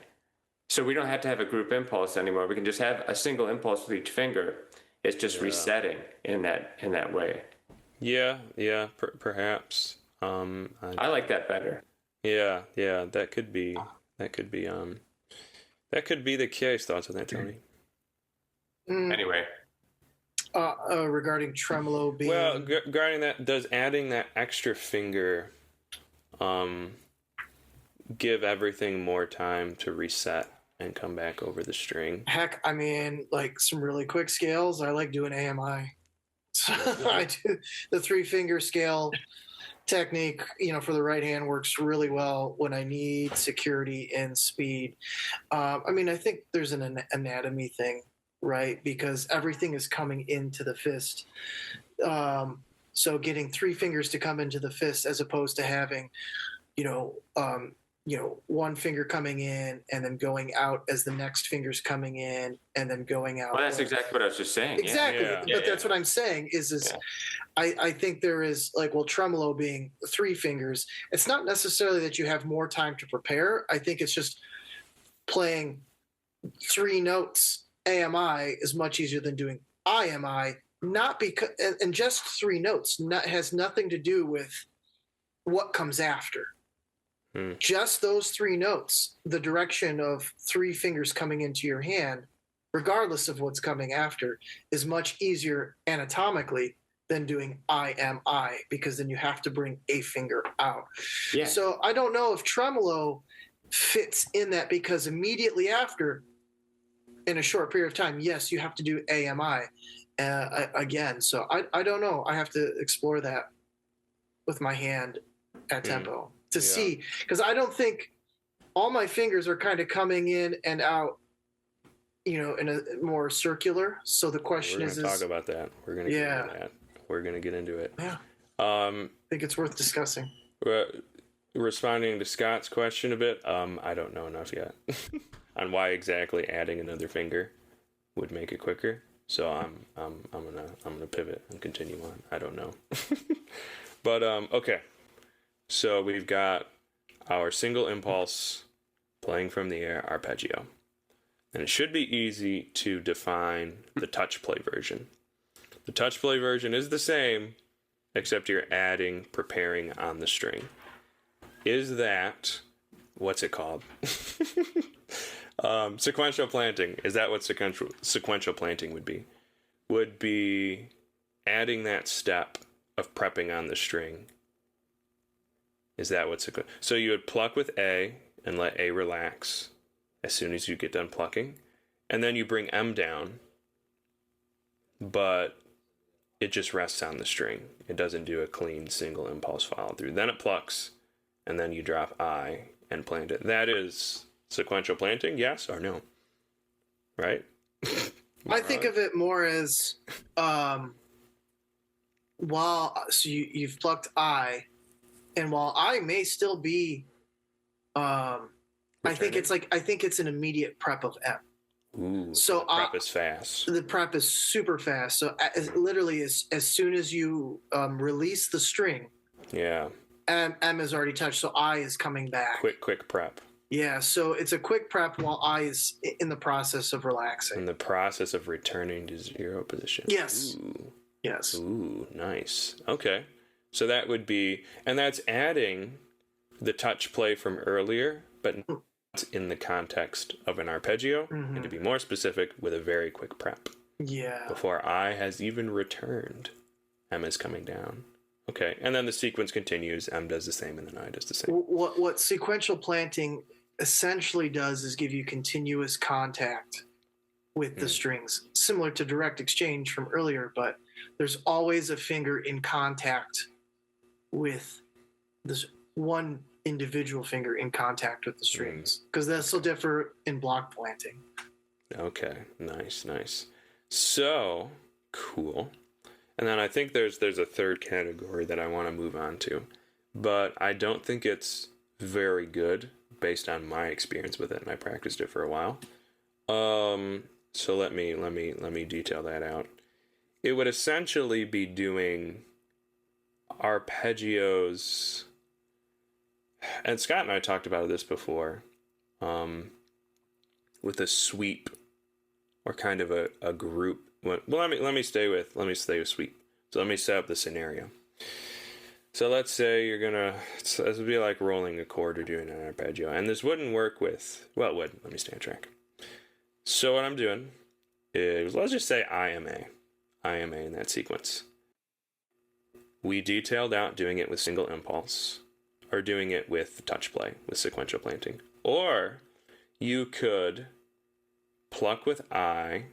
So we don't have to have a group impulse anymore. We can just have a single impulse with each finger. It's just resetting in that way. Yeah, perhaps. I like that better. Yeah, that could be the case. Thoughts on that, Tony? Anyway. Regarding tremolo being... Well, regarding that, does adding that extra finger give everything more time to reset and come back over the string? Heck, I mean, like some really quick scales, I like doing AMI. So I do the 3-finger scale technique, for the right hand works really well when I need security and speed. I mean, I think there's an anatomy thing, right? Because everything is coming into the fist. So getting 3 fingers to come into the fist as opposed to having, one finger coming in and then going out as the next finger's coming in and then going out. Well, that's exactly what I was just saying. Exactly. Yeah. But that's what I'm saying is I think there is tremolo being 3 fingers. It's not necessarily that you have more time to prepare. I think it's just playing 3 notes AMI is much easier than doing IMI, not because, and just 3 notes has nothing to do with what comes after. Just those 3 notes, the direction of 3 fingers coming into your hand, regardless of what's coming after, is much easier anatomically than doing IMI, because then you have to bring a finger out. Yeah. So I don't know if tremolo fits in that, because immediately after, in a short period of time, yes, you have to do AMI again. So I don't know. I have to explore that with my hand at tempo to see, because I don't think all my fingers are kind of coming in and out, in a more circular. So the question is, talk about that. We're going to get into that. We're going to get into it. Yeah. I think it's worth discussing. Responding to Scott's question a bit, I don't know enough yet on why exactly adding another finger would make it quicker. So I'm gonna pivot and continue on. I don't know. But okay. So we've got our single impulse playing from the air arpeggio. And it should be easy to define the touch play version. The touch play version is the same, except you're adding preparing on the string. Is that, what's it called? Sequential planting. Is that what sequential planting would be? Would be adding that step of prepping on the string. Is that what so you would pluck with A and let A relax as soon as you get done plucking, and then you bring M down, but it just rests on the string. It doesn't do a clean single impulse follow through. Then it plucks, and then you drop I and plant it. That is sequential planting, yes or no? Right? I think of it more as you've plucked I, and while I may still be I think it's an immediate prep of M. Ooh, so the prep is fast. The prep is super fast. So literally as soon as you release the string, M is already touched, so I is coming back. Quick prep. Yeah, so it's a quick prep while I is in the process of relaxing. In the process of returning to 0 position. Yes. Ooh. Yes. Ooh, nice. Okay. So that would be, and that's adding the touch play from earlier, but not in the context of an arpeggio, and to be more specific, with a very quick prep. Yeah. Before I has even returned, M is coming down. Okay, and then the sequence continues. M does the same, and then I does the same. What sequential planting essentially does is give you continuous contact with the strings, similar to direct exchange from earlier, but there's always a finger in contact with this one individual finger in contact with the strings, because this will differ in block planting. Okay, nice. So cool. And then I think there's a third category that I want to move on to, but I don't think it's very good, based on my experience with it, and I practiced it for a while. So let me detail that out. It would essentially be doing arpeggios, and Scott and I talked about this before, with a sweep or kind of a group. Well, let me stay with sweep. So let me set up the scenario. So let's say this would be like rolling a chord or doing an arpeggio, and this wouldn't work with, well, it would. Let me stay on track. So what I'm doing is, let's just say I am A in that sequence. We detailed out doing it with single impulse, or doing it with touch play, with sequential planting. Or you could pluck with I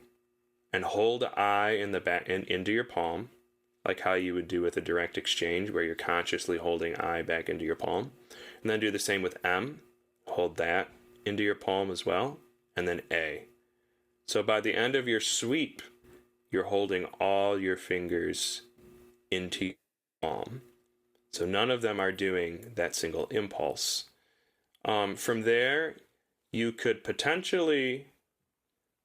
and hold I in the back and into your palm, like how you would do with a direct exchange, where you're consciously holding I back into your palm. And then do the same with M, hold that into your palm as well, and then A. So by the end of your sweep, you're holding all your fingers into your palm. So none of them are doing that single impulse. From there, you could potentially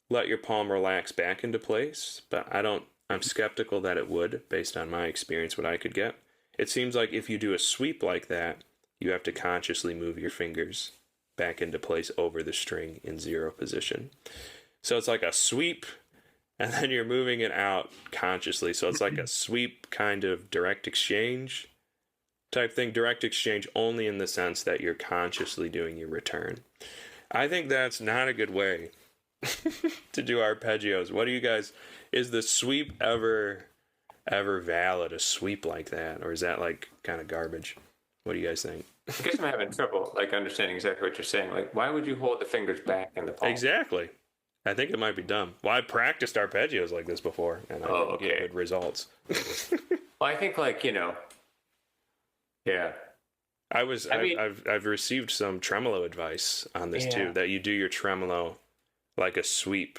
let your palm relax back into place, but I'm skeptical that it would, based on my experience, what I could get. It seems like if you do a sweep like that, you have to consciously move your fingers back into place over the string in zero position. So it's like a sweep, and then you're moving it out consciously. So it's like a sweep kind of direct exchange type thing. Direct exchange only in the sense that you're consciously doing your return. I think that's not a good way to do arpeggios. What do you guys, is the sweep ever valid, a sweep like that? Or is that like kind of garbage? What do you guys think? I guess I'm having trouble like understanding exactly what you're saying. Like, why would you hold the fingers back in the palm? Exactly. I think it might be dumb. Well, I practiced arpeggios like this before, and I didn't get good results. Well, I think like, yeah. I've received some tremolo advice on this too, that you do your tremolo like a sweep,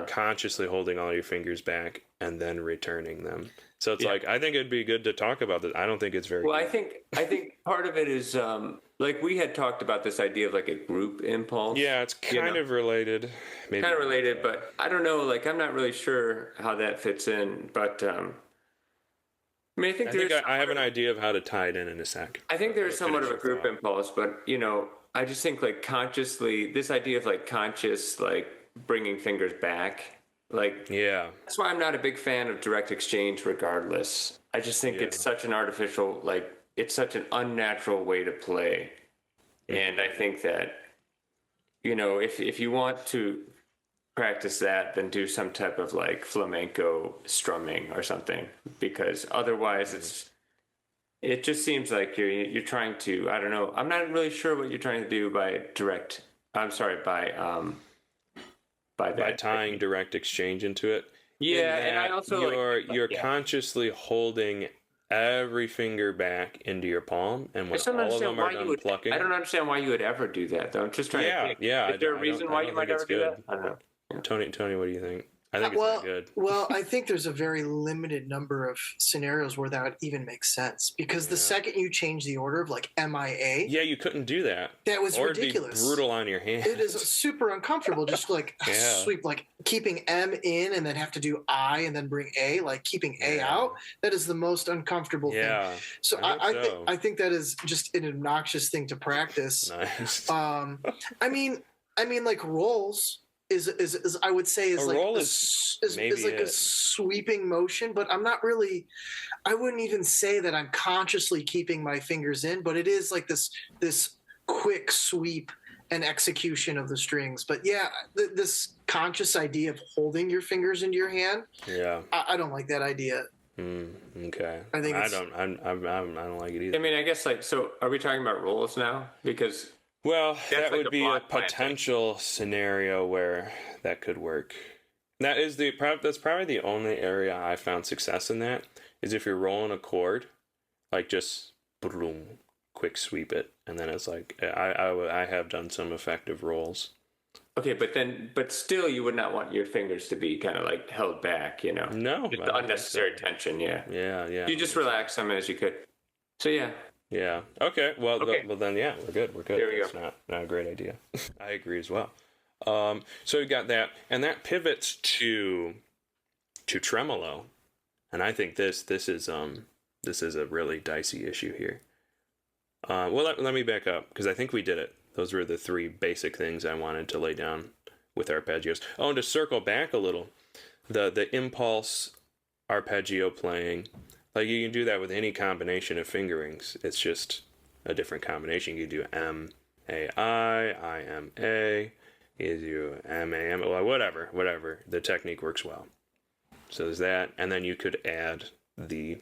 consciously holding all your fingers back and then returning them. So it's like, I think it'd be good to talk about this. I don't think it's very well good. I think part of it is like we had talked about this idea of like a group impulse. Yeah, it's kind of related. Maybe kind of related, but I don't know, like I'm not really sure how that fits in, but I mean, I have an idea of how to tie it in a sec. I think there's somewhat of a group impulse, but I just think like consciously, this idea of like conscious, like bringing fingers back, like, yeah, that's why I'm not a big fan of direct exchange regardless. I just think it's such an artificial, like it's such an unnatural way to play. And I think that, if you want to practice that, then do some type of like flamenco strumming or something, because otherwise it just seems like you're trying to, I don't know, I'm not really sure what you're trying to do by tying direct exchange into it. Yeah, and I also you're consciously holding every finger back into your palm, and when all of them are done plucking, I don't understand why you would ever do that, though. I'm just trying to think. Is there a reason why you might ever do that? I don't know. Tony, what do you think? I think it's good. Well, I think there's a very limited number of scenarios where that would even make sense, because the second you change the order of like MIA, you couldn't do that. That was ridiculous. It'd be brutal on your hands. It is super uncomfortable. Just like sweep, like keeping M in and then have to do I and then bring A, like keeping A out. That is the most uncomfortable thing. So I think that is just an obnoxious thing to practice. Nice. I mean, like rolls. Is I would say is like a sweeping motion, but I'm not really. I wouldn't even say that I'm consciously keeping my fingers in, but it is like this quick sweep and execution of the strings. But this conscious idea of holding your fingers into your hand, I don't like that idea. Okay. I think I don't like it either. I mean, I guess like, so are we talking about rolls now? Because well, that would be a potential scenario where that could work. That's probably the only area I found success in that, is if you're rolling a chord, like just boom, quick sweep it, and then it's like I have done some effective rolls. Okay, but still, you would not want your fingers to be kind of like held back, No, just unnecessary tension. Yeah. Yeah. You just relax them as you could. So yeah. Yeah. Okay. Well, Okay. well then, yeah, we're good. We're good. There we That's go. not a great idea. I agree as well. So we got that, and that pivots to tremolo, and I think this is a really dicey issue here. Well, let me back up because I think we did it. Those were the three basic things I wanted to lay down with arpeggios. Oh, and to circle back a little, the impulse arpeggio playing, like you can do that with any combination of fingerings. It's just a different combination. You can do M A I M A. You do M A M. Well, whatever. The technique works well. So there's that, and then you could add the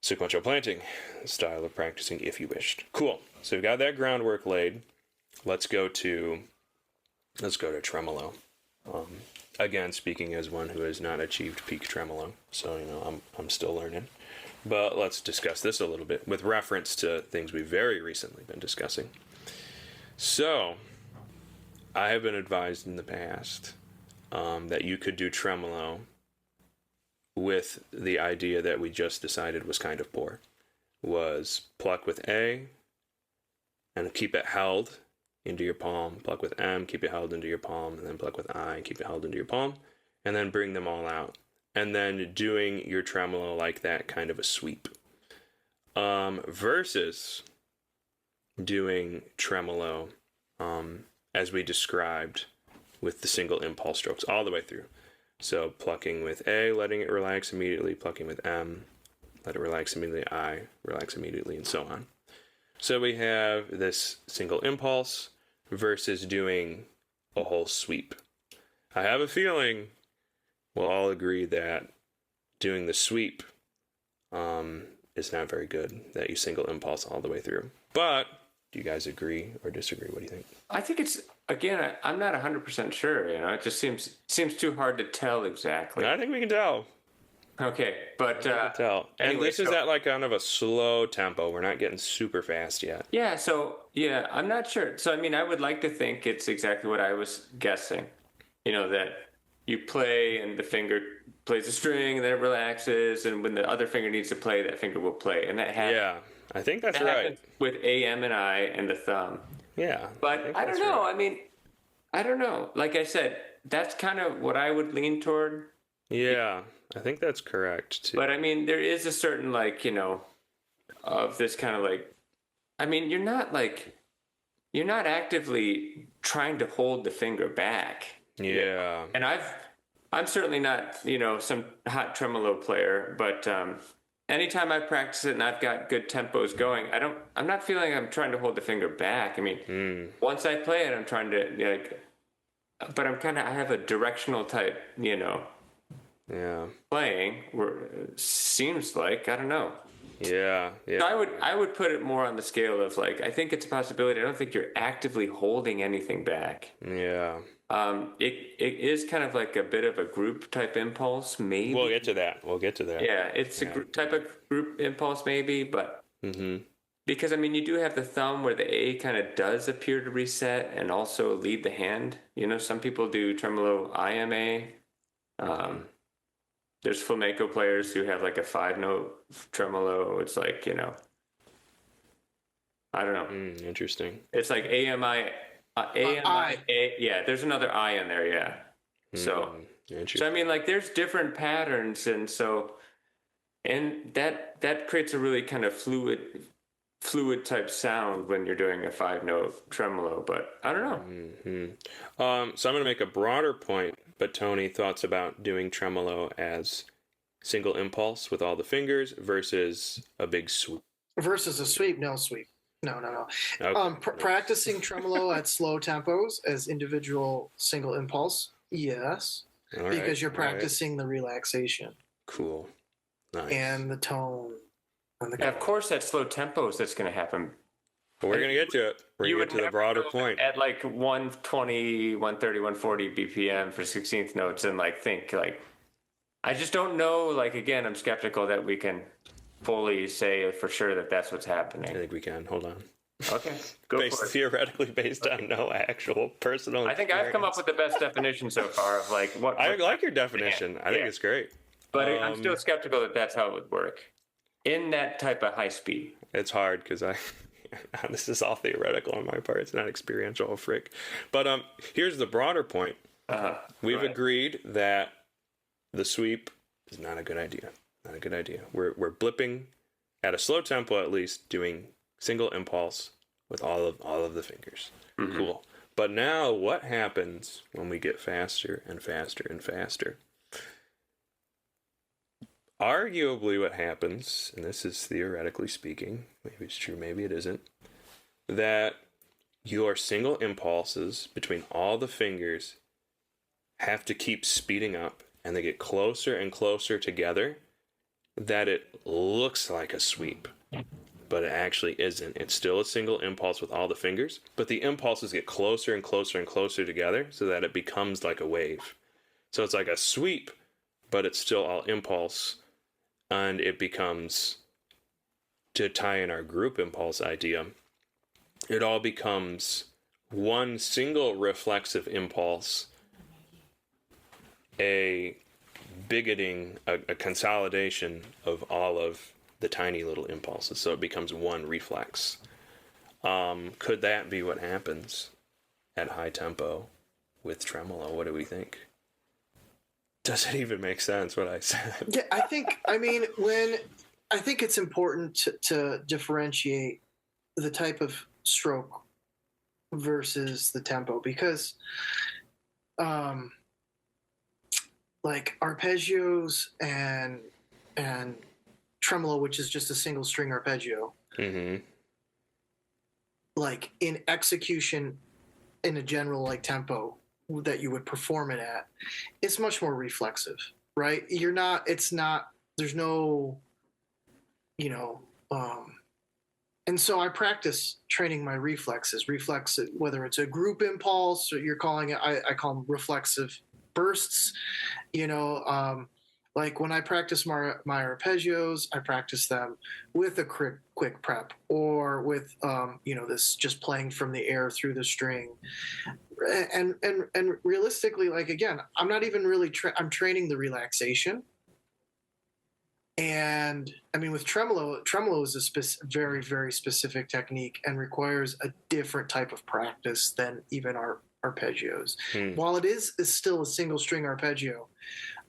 sequential planting style of practicing if you wished. Cool. So we've got that groundwork laid. Let's go to tremolo. Again, speaking as one who has not achieved peak tremolo, so I'm still learning. But let's discuss this a little bit with reference to things we've very recently been discussing. So, I have been advised in the past that you could do tremolo with the idea that we just decided was kind of poor. Was pluck with A and keep it held into your palm, pluck with M, keep it held into your palm, and then pluck with I, keep it held into your palm, and then bring them all out. And then doing your tremolo like that, kind of a sweep. Versus doing tremolo as we described with the single impulse strokes all the way through. So plucking with A, letting it relax immediately, plucking with M, let it relax immediately, I, relax immediately, and so on. So we have this single impulse versus doing a whole sweep. I have a feeling we'll all agree that doing the sweep is not very good, that you single impulse all the way through. But do you guys agree or disagree? What do you think? I think it's, again, I'm not 100% sure. It just seems too hard to tell exactly. I think we can tell. Okay, but Tell. And anyway, this is at like kind of a slow tempo. We're not getting super fast yet. yeah. So yeah, I'm not sure. So I mean, I would like to think it's exactly what I was guessing. That you play and the finger plays a string, and then it relaxes, and when the other finger needs to play, that finger will play, and that happens. Yeah, I think that's that right. happens with A, M, and I, and the thumb. Yeah, But I don't know. Right. I mean, I don't know. Like I said, that's kind of what I would lean toward. Yeah, I think that's correct too. But I mean, there is a certain of this kind of I mean, you're not actively trying to hold the finger back. Yeah. And I'm certainly not, some hot tremolo player, but anytime I practice it and I've got good tempos going, I'm not feeling I'm trying to hold the finger back. I mean, once I play it, I'm trying to but I have a directional type, Yeah. playing where seems like, I don't know. Yeah. Yeah. So I would put it more on the scale of I think it's a possibility. I don't think you're actively holding anything back. Yeah. It is kind of like a bit of a group type impulse, maybe. We'll get to that. Yeah, it's a type of group impulse, maybe, but because I mean, you do have the thumb where the A kind of does appear to reset and also lead the hand. Some people do tremolo IMA. There's flamenco players who have a 5-note tremolo. It's I don't know. Interesting. It's like AMI. AMI. Yeah, there's another I in there. Yeah. So I mean, there's different patterns, and that creates a really kind of fluid type sound when you're doing a 5-note tremolo. But I don't know. So I'm going to make a broader point. But Tony, thoughts about doing tremolo as single impulse with all the fingers versus a big sweep? Versus a sweep, no sweep. No. Okay. Practicing tremolo at slow tempos as individual single impulse, yes, because you're practicing the relaxation. Cool. Nice. And the tone. And of course, at slow tempos, that's going to happen. But we're going to get to it. We're going to get to the broader point. At 120, 130, 140 BPM for 16th notes and think I just don't know. Again, I'm skeptical that we can fully say for sure that that's what's happening. I think we can. Hold on. Okay. Go for it. Theoretically based on no actual personal I think I've come up with the best definition so far of what. I like your definition. I think it's great. But I'm still skeptical that that's how it would work. in that type of high speed. It's hard because this is all theoretical on my part. It's not experiential, frick. But here's the broader point. We've agreed that the sweep is not a good idea. Not a good idea. We're blipping at a slow tempo, at least, doing single impulse with all of the fingers. Cool. But now, what happens when we get faster and faster and faster? Arguably, what happens, and this is theoretically speaking, maybe it's true, maybe it isn't, that your single impulses between all the fingers have to keep speeding up, and they get closer and closer together, that it looks like a sweep, but it actually isn't. It's still a single impulse with all the fingers, but the impulses get closer and closer and closer together so that it becomes like a wave. So it's like a sweep, but it's still all impulse, and it becomes, to tie in our group impulse idea, it all becomes one single reflexive impulse, a consolidation of all of the tiny little impulses. So it becomes one reflex. Could that be what happens at high tempo with tremolo? What do we think? Does it even make sense what I said? Yeah, I think it's important to differentiate the type of stroke versus the tempo, because like arpeggios and tremolo, which is just a single string arpeggio, like in execution in a general like tempo that you would perform it at, it's much more reflexive, right? There's no, and so I practice training my reflexes, whether it's a group impulse or you're calling it, I call them reflexive bursts, like when I practice my arpeggios, I practice them with a quick prep or with, this just playing from the air through the string. And realistically, like, again, I'm not even really, I'm training the relaxation. And I mean, with tremolo is a very, very specific technique and requires a different type of practice than even our arpeggios. While it is still a single string arpeggio,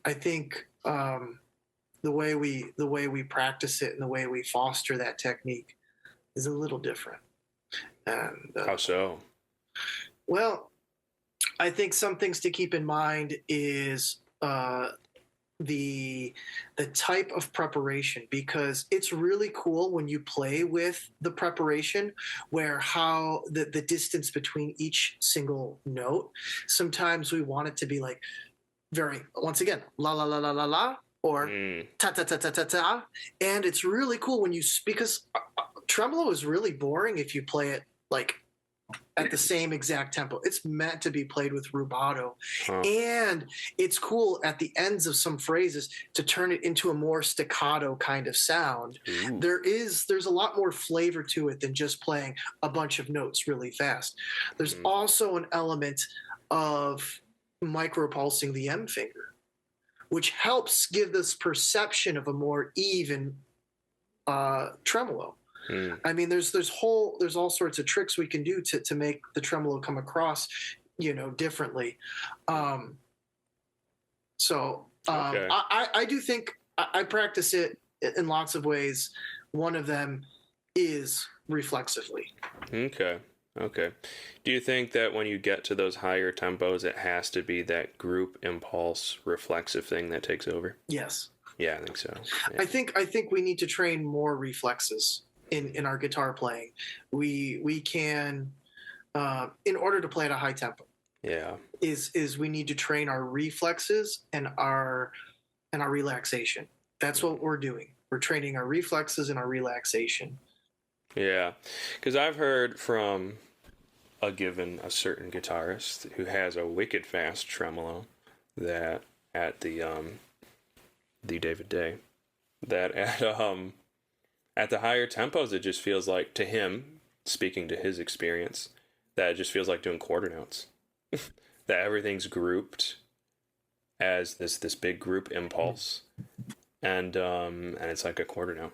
I think the way we practice it and the way we foster that technique is a little different. And how so? Well, I think some things to keep in mind is the type of preparation, because it's really cool when you play with the preparation where how the distance between each single note. Sometimes we want it to be like very, once again, la la la la la la, or ta ta ta ta ta ta, and it's really cool when because tremolo is really boring if you play it like at the same exact tempo. It's meant to be played with rubato. And it's cool at the ends of some phrases to turn it into a more staccato kind of sound. There's a lot more flavor to it than just playing a bunch of notes really fast. There's also an element of micropulsing the M finger, which helps give this perception of a more even tremolo. I mean, there's all sorts of tricks we can do to make the tremolo come across, differently. I do think I practice it in lots of ways. One of them is reflexively. Okay. Do you think that when you get to those higher tempos, it has to be that group impulse reflexive thing that takes over? Yes. Yeah, I think so. Yeah. I think we need to train more reflexes in our guitar playing. We can, in order to play at a high tempo. Yeah. Is we need to train our reflexes and our relaxation. That's what we're doing. We're training our reflexes and our relaxation. Yeah, because I've heard from a certain guitarist who has a wicked fast tremolo that at the David Day, that at the higher tempos it just feels like, to him, speaking to his experience, that it just feels like doing quarter notes. That everything's grouped as this big group impulse, and it's like a quarter note.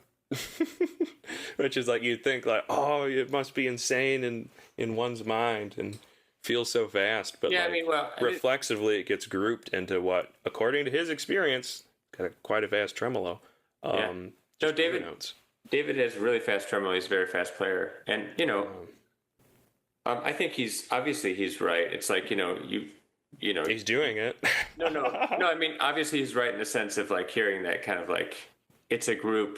Which is like you'd think like, oh, it must be insane in one's mind and feels so fast, but Yeah, I like mean, well, reflexively it gets grouped into what, according to his experience, got quite a fast tremolo. yeah. No, Just quarter notes. David has really fast tremolo. He's a very fast player, and I think he's right. It's like He's doing it. no. I mean, obviously he's right in the sense of like hearing that kind of like it's a group.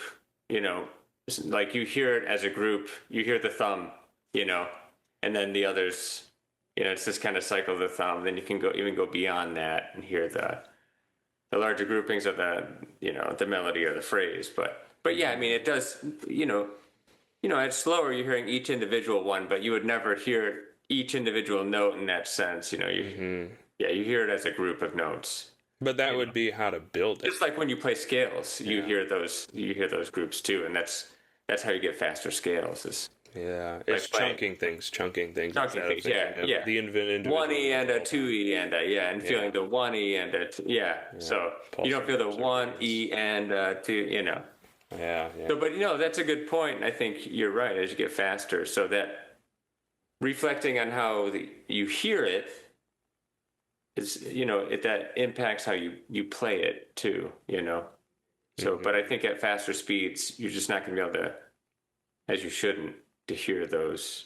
Like you hear it as a group. You hear the thumb, and then the others. It's this kind of cycle of the thumb. Then you can even go beyond that and hear the larger groupings of the melody or the phrase. But yeah, I mean, it does. At slower, you're hearing each individual one, but you would never hear each individual note in that sense. Yeah, you hear it as a group of notes. But that would be how to build it. Just like when you play scales, you hear those groups too, and that's how you get faster scales. It's chunking things. Chunking things, yeah. The individual. 1E and a 2E and and feeling the 1E and a So you don't feel the 1E and a 2, Yeah. So, but that's a good point. I think you're right. As you get faster, so that reflecting on how you hear it is, that impacts how you play it too. So, but I think at faster speeds, you're just not going to be able to, as you shouldn't, to hear those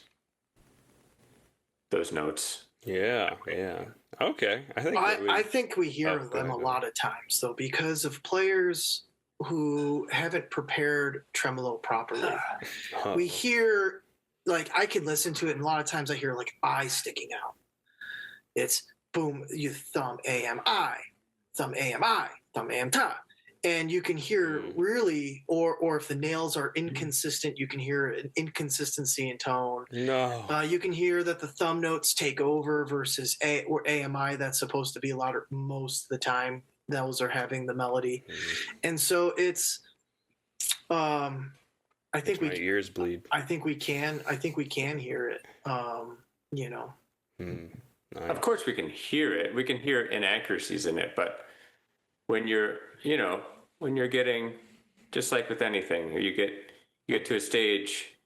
notes. Yeah. Okay. I think we hear them a lot of times though, because of players who haven't prepared tremolo properly. We hear, like, I can listen to it, and a lot of times I hear like I sticking out. It's boom, you thumb A-M-I, thumb A-M-I, thumb A-M-ta. And you can hear really, or if the nails are inconsistent, you can hear an inconsistency in tone. No. You can hear that the thumb notes take over versus AMI. That's supposed to be most of the time. Those are having the melody, and so it's. I think my ears bleed. I think we can hear it. Nice. Of course, we can hear it. We can hear inaccuracies in it, but when you're getting, just like with anything, you get to a stage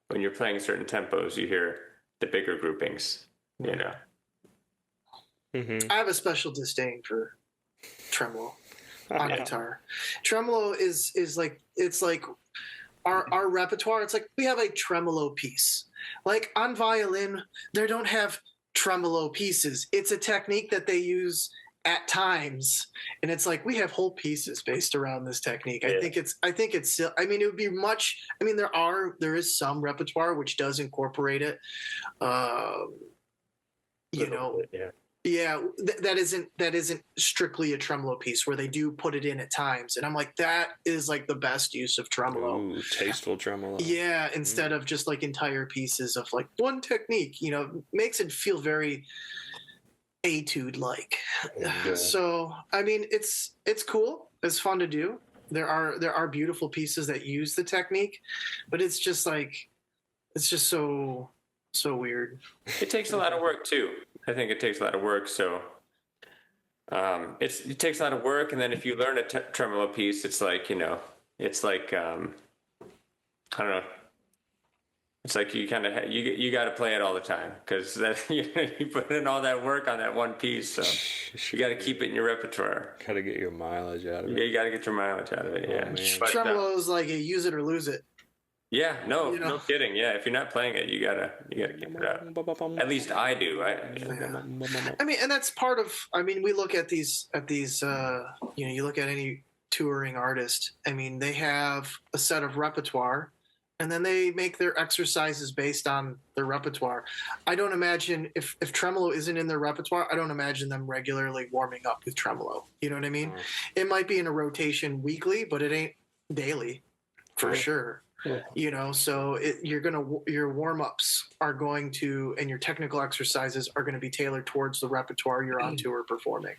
when you're playing certain tempos, you hear the bigger groupings. I have a special disdain for tremolo on guitar. Tremolo is like, it's like our repertoire. It's like we have a tremolo piece. Like on violin, they don't have tremolo pieces. It's a technique that they use at times, and it's like we have whole pieces based around this technique. I think it's I mean, it would be much, I mean, there is some repertoire which does incorporate it, that isn't strictly a tremolo piece, where they do put it in at times, and I'm like, that is like the best use of tremolo. Ooh, tasteful tremolo. Yeah, instead of just like entire pieces of like one technique, makes it feel very etude like. So I mean, it's cool, it's fun to do. There are beautiful pieces that use the technique, but it's just so weird. It takes a lot of work too. I think it takes a lot of work. So it takes a lot of work, and then if you learn a tremolo piece, it's like it's like I don't know. It's like you kind of you got to play it all the time, because you put in all that work on that one piece, so you got to keep it in your repertoire. Got to get your mileage out of it. Yeah, you got to get your mileage out of it. Yeah, tremolo is like a use it or lose it. Yeah, no kidding. Yeah, if you're not playing it, you gotta keep it up. At least I do. I mean, and that's part of. I mean, we look at these. You look at any touring artist. I mean, they have a set of repertoire, and then they make their exercises based on their repertoire. I don't imagine if tremolo isn't in their repertoire, I don't imagine them regularly warming up with tremolo. You know what I mean? It might be in a rotation weekly, but it ain't daily, for sure. Yeah. So your warm-ups are going to, and your technical exercises are going to be tailored towards the repertoire you're on tour performing.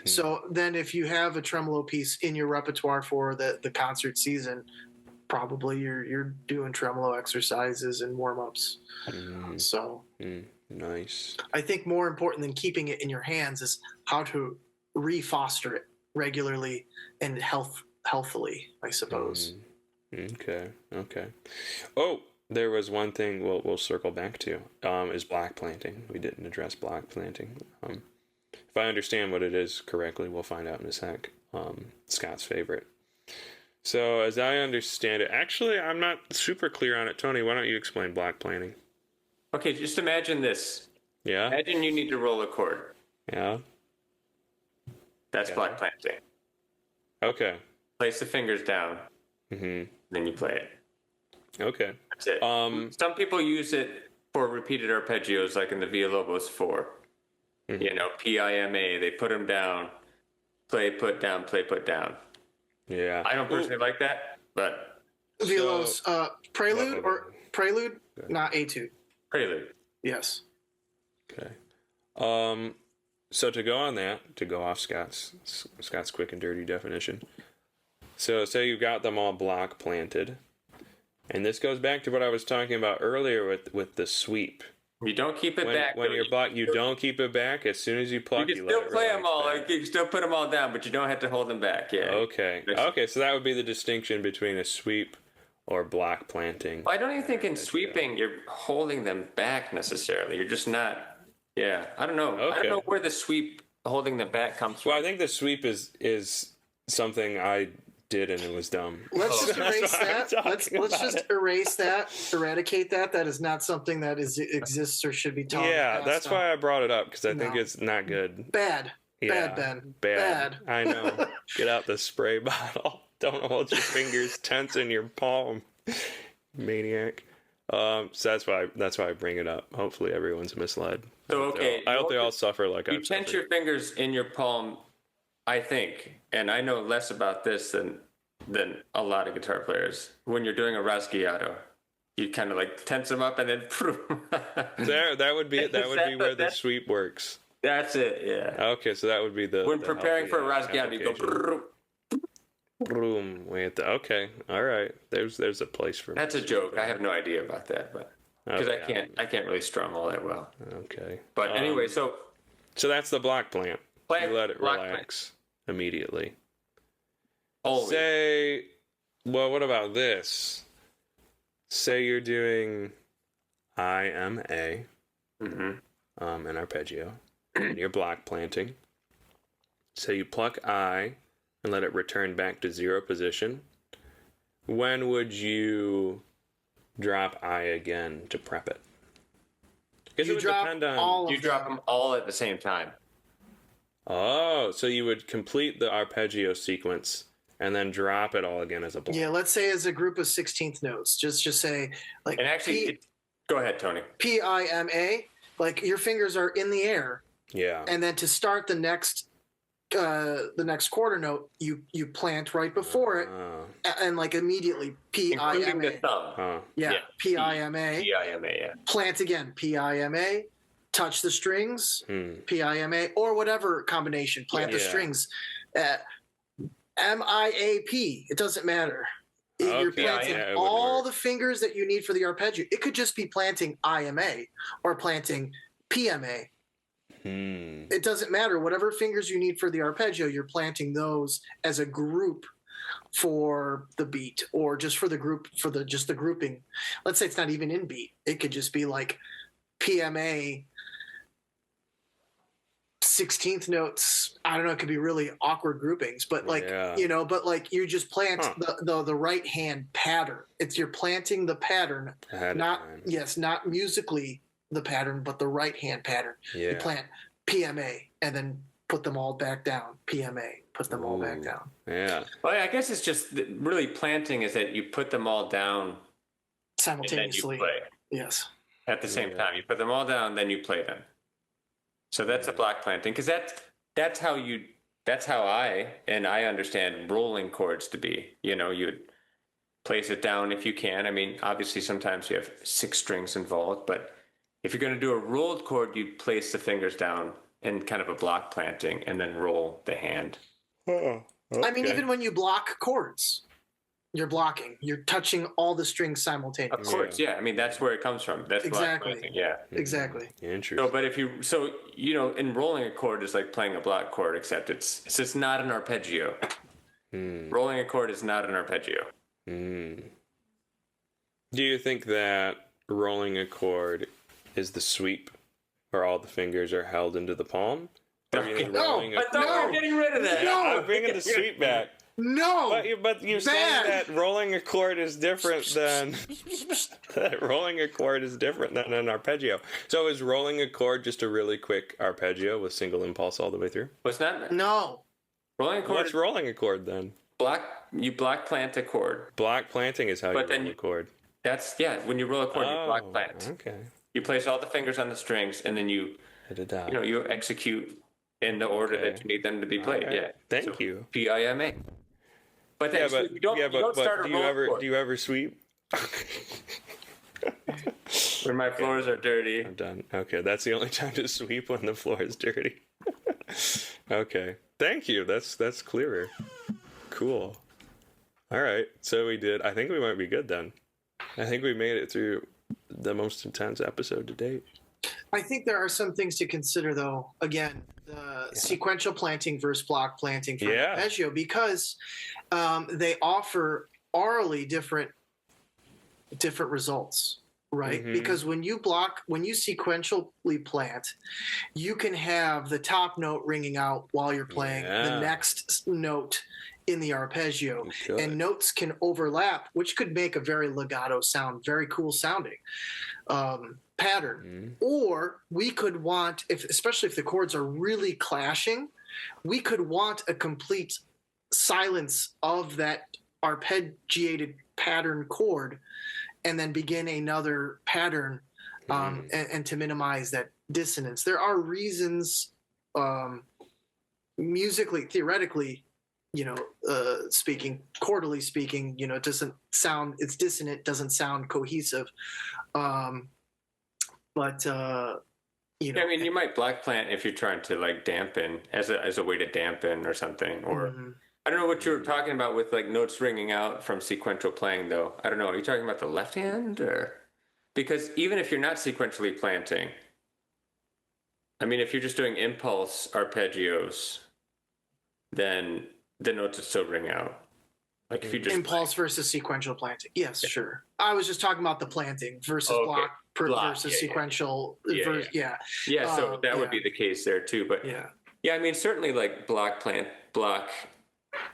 So then if you have a tremolo piece in your repertoire for the concert season, probably you're doing tremolo exercises and warm-ups. So nice. I think more important than keeping it in your hands is how to re-foster it regularly and healthily, I suppose. Okay. Okay. Oh, there was one thing we'll circle back to. Is block planting. We didn't address block planting. If I understand what it is correctly, we'll find out in a sec. Scott's favorite. So as I understand it, actually, I'm not super clear on it. Tony, why don't you explain block planting? Okay, just imagine this. Yeah. Imagine you need to roll a chord. Yeah. That's Yeah. block planting. Okay. Place the fingers down, Mm-hmm. then you play it. Okay. That's it. Some people use it for repeated arpeggios, like in the Villalobos 4. Mm-hmm. You know, PIMA. They put them down, play, put down, play, put down. Yeah. I don't personally like that, but Vilos, prelude, not etude. prelude. Yes. Okay. So to go on that, to go off Scott's quick and dirty definition. So say you've got them all block planted, and this goes back to what I was talking about earlier with the sweep. You don't keep it back. When you're block, you don't keep it back. As soon as you pluck, you can still play them all. Like, you can still put them all down, but you don't have to hold them back. Yeah. Okay. Okay. So that would be the distinction between a sweep or block planting. Well, I don't even think in sweeping you're holding them back necessarily. You're just not. Yeah. I don't know. Okay. I don't know where the sweep holding them back comes from. Well, I think the sweep is something I did and it was dumb. Let's just erase That's that. why I'm Let's talking just about erase that, eradicate that. That is not something that exists or should be taught. Yeah, that's why I brought it up, because I think No. it's not good. Bad. Yeah, Bad, Ben. Bad. Bad. I know. Get out the spray bottle. Don't hold your fingers tense in your palm, maniac. So that's why I bring it up. Hopefully everyone's misled. So okay, I hope they all suffer like I you tense your fingers in your palm. I think, and I know less about this than a lot of guitar players. When you're doing a rasguiado, you kind of like tense them up and then. That would be where the sweep works. That's it. Yeah. Okay, so that would be the When the preparing for a healthy rasguiado, you go. application. Boom. Okay. All right. There's a place for. That's a joke. I have no idea about that, but because Okay. I can't really strum all that well. Okay. But anyway, so that's the block plant. You let it block relax immediately. only. Say, well, what about this? Say you're doing IMA, an arpeggio, and you're block planting. So you pluck I and let it return back to zero position. When would you drop I again to prep it? Because it would depend on. You drop them all at the same time. Oh, so you would complete the arpeggio sequence and then drop it all again as a block. Yeah, let's say as a group of 16th notes. Just say like. And actually, go ahead, Tony. PIMA. Like your fingers are in the air, Yeah. and then to start the next quarter note, you plant right before it, and like immediately Including the PIMA. thumb. Yeah, PIMA. PIMA, yeah. Plant again, PIMA. Touch the strings, PIMA, or whatever combination. Plant the strings. MIAP. It doesn't matter. You're planting all the fingers that you need for the arpeggio. It could just be planting IMA or planting PMA. It doesn't matter. Whatever fingers you need for the arpeggio, you're planting those as a group for the beat, or just for the group, for just the grouping. Let's say it's not even in beat. It could just be like PMA 16th notes. I don't know. It could be really awkward groupings, but like, but like you just plant the right hand pattern. You're planting the pattern, not musically the pattern, but the right hand pattern. You plant PMA and then put them all back down. PMA, put them all back down. Yeah. Well, I guess it's just really planting is that you put them all down Simultaneously. And then you play. Yes. At the same time, you put them all down, then you play them. So that's a block planting, because that's how I understand rolling chords to be. You know, you would place it down if you can. I mean, obviously sometimes you have 6 strings involved, but if you're going to do a rolled chord, you place the fingers down in kind of a block planting and then roll the hand. Oh, okay. I mean, even when you block chords, you're blocking. You're touching all the strings simultaneously. Of course, yeah. I mean, that's where it comes from. That's exactly. Block planting, yeah. Exactly. Interesting. So, but in rolling a chord is like playing a block chord, except it's not an arpeggio. Rolling a chord is not an arpeggio. Mm. Do you think that rolling a chord is the sweep, where all the fingers are held into the palm? Or do you think rolling I thought we were getting rid of that. No. I'm bringing the sweep back. No. But you're saying that rolling a chord is different than that rolling a chord is different than an arpeggio. So is rolling a chord just a really quick arpeggio with single impulse all the way through? What's that? No. Rolling a chord. What's rolling a chord then? You block plant a chord. Block planting is how you roll a chord. That's when you roll a chord, you block plant. Okay. You place all the fingers on the strings, and then you execute in the order that you need them to be played. Right. Yeah. Thank you. PIMA. But then you don't start a roll chord. Do you ever sweep? When my floors are dirty. I'm done. Okay, that's the only time to sweep, when the floor is dirty. Okay. Thank you. That's clearer. Cool. All right. So we did. I think we might be good then. I think we made it through the most intense episode to date. I think there are some things to consider, though. Again, sequential planting versus block planting for arpeggio, because they offer orally different results, right? Mm-hmm. Because when you sequentially plant, you can have the top note ringing out while you're playing the next note in the arpeggio, and notes can overlap, which could make a very legato sound, very cool sounding pattern. Or we could want, especially if the chords are really clashing, we could want a complete silence of that arpeggiated pattern chord, and then begin another pattern, and to minimize that dissonance. There are reasons, musically, theoretically, chordally speaking, it doesn't sound, it's dissonant, doesn't sound cohesive. But you might block plant if you're trying to like dampen as a way to dampen or something. Or I don't know what you were talking about with like notes ringing out from sequential playing, though. I don't know. Are you talking about the left hand, or because even if you're not sequentially planting, I mean, if you're just doing impulse arpeggios, then the notes would still ring out. Like if you just impulse versus sequential planting. Yes, sure. I was just talking about the planting versus block versus sequential. So that would be the case there too. But I mean, certainly like block.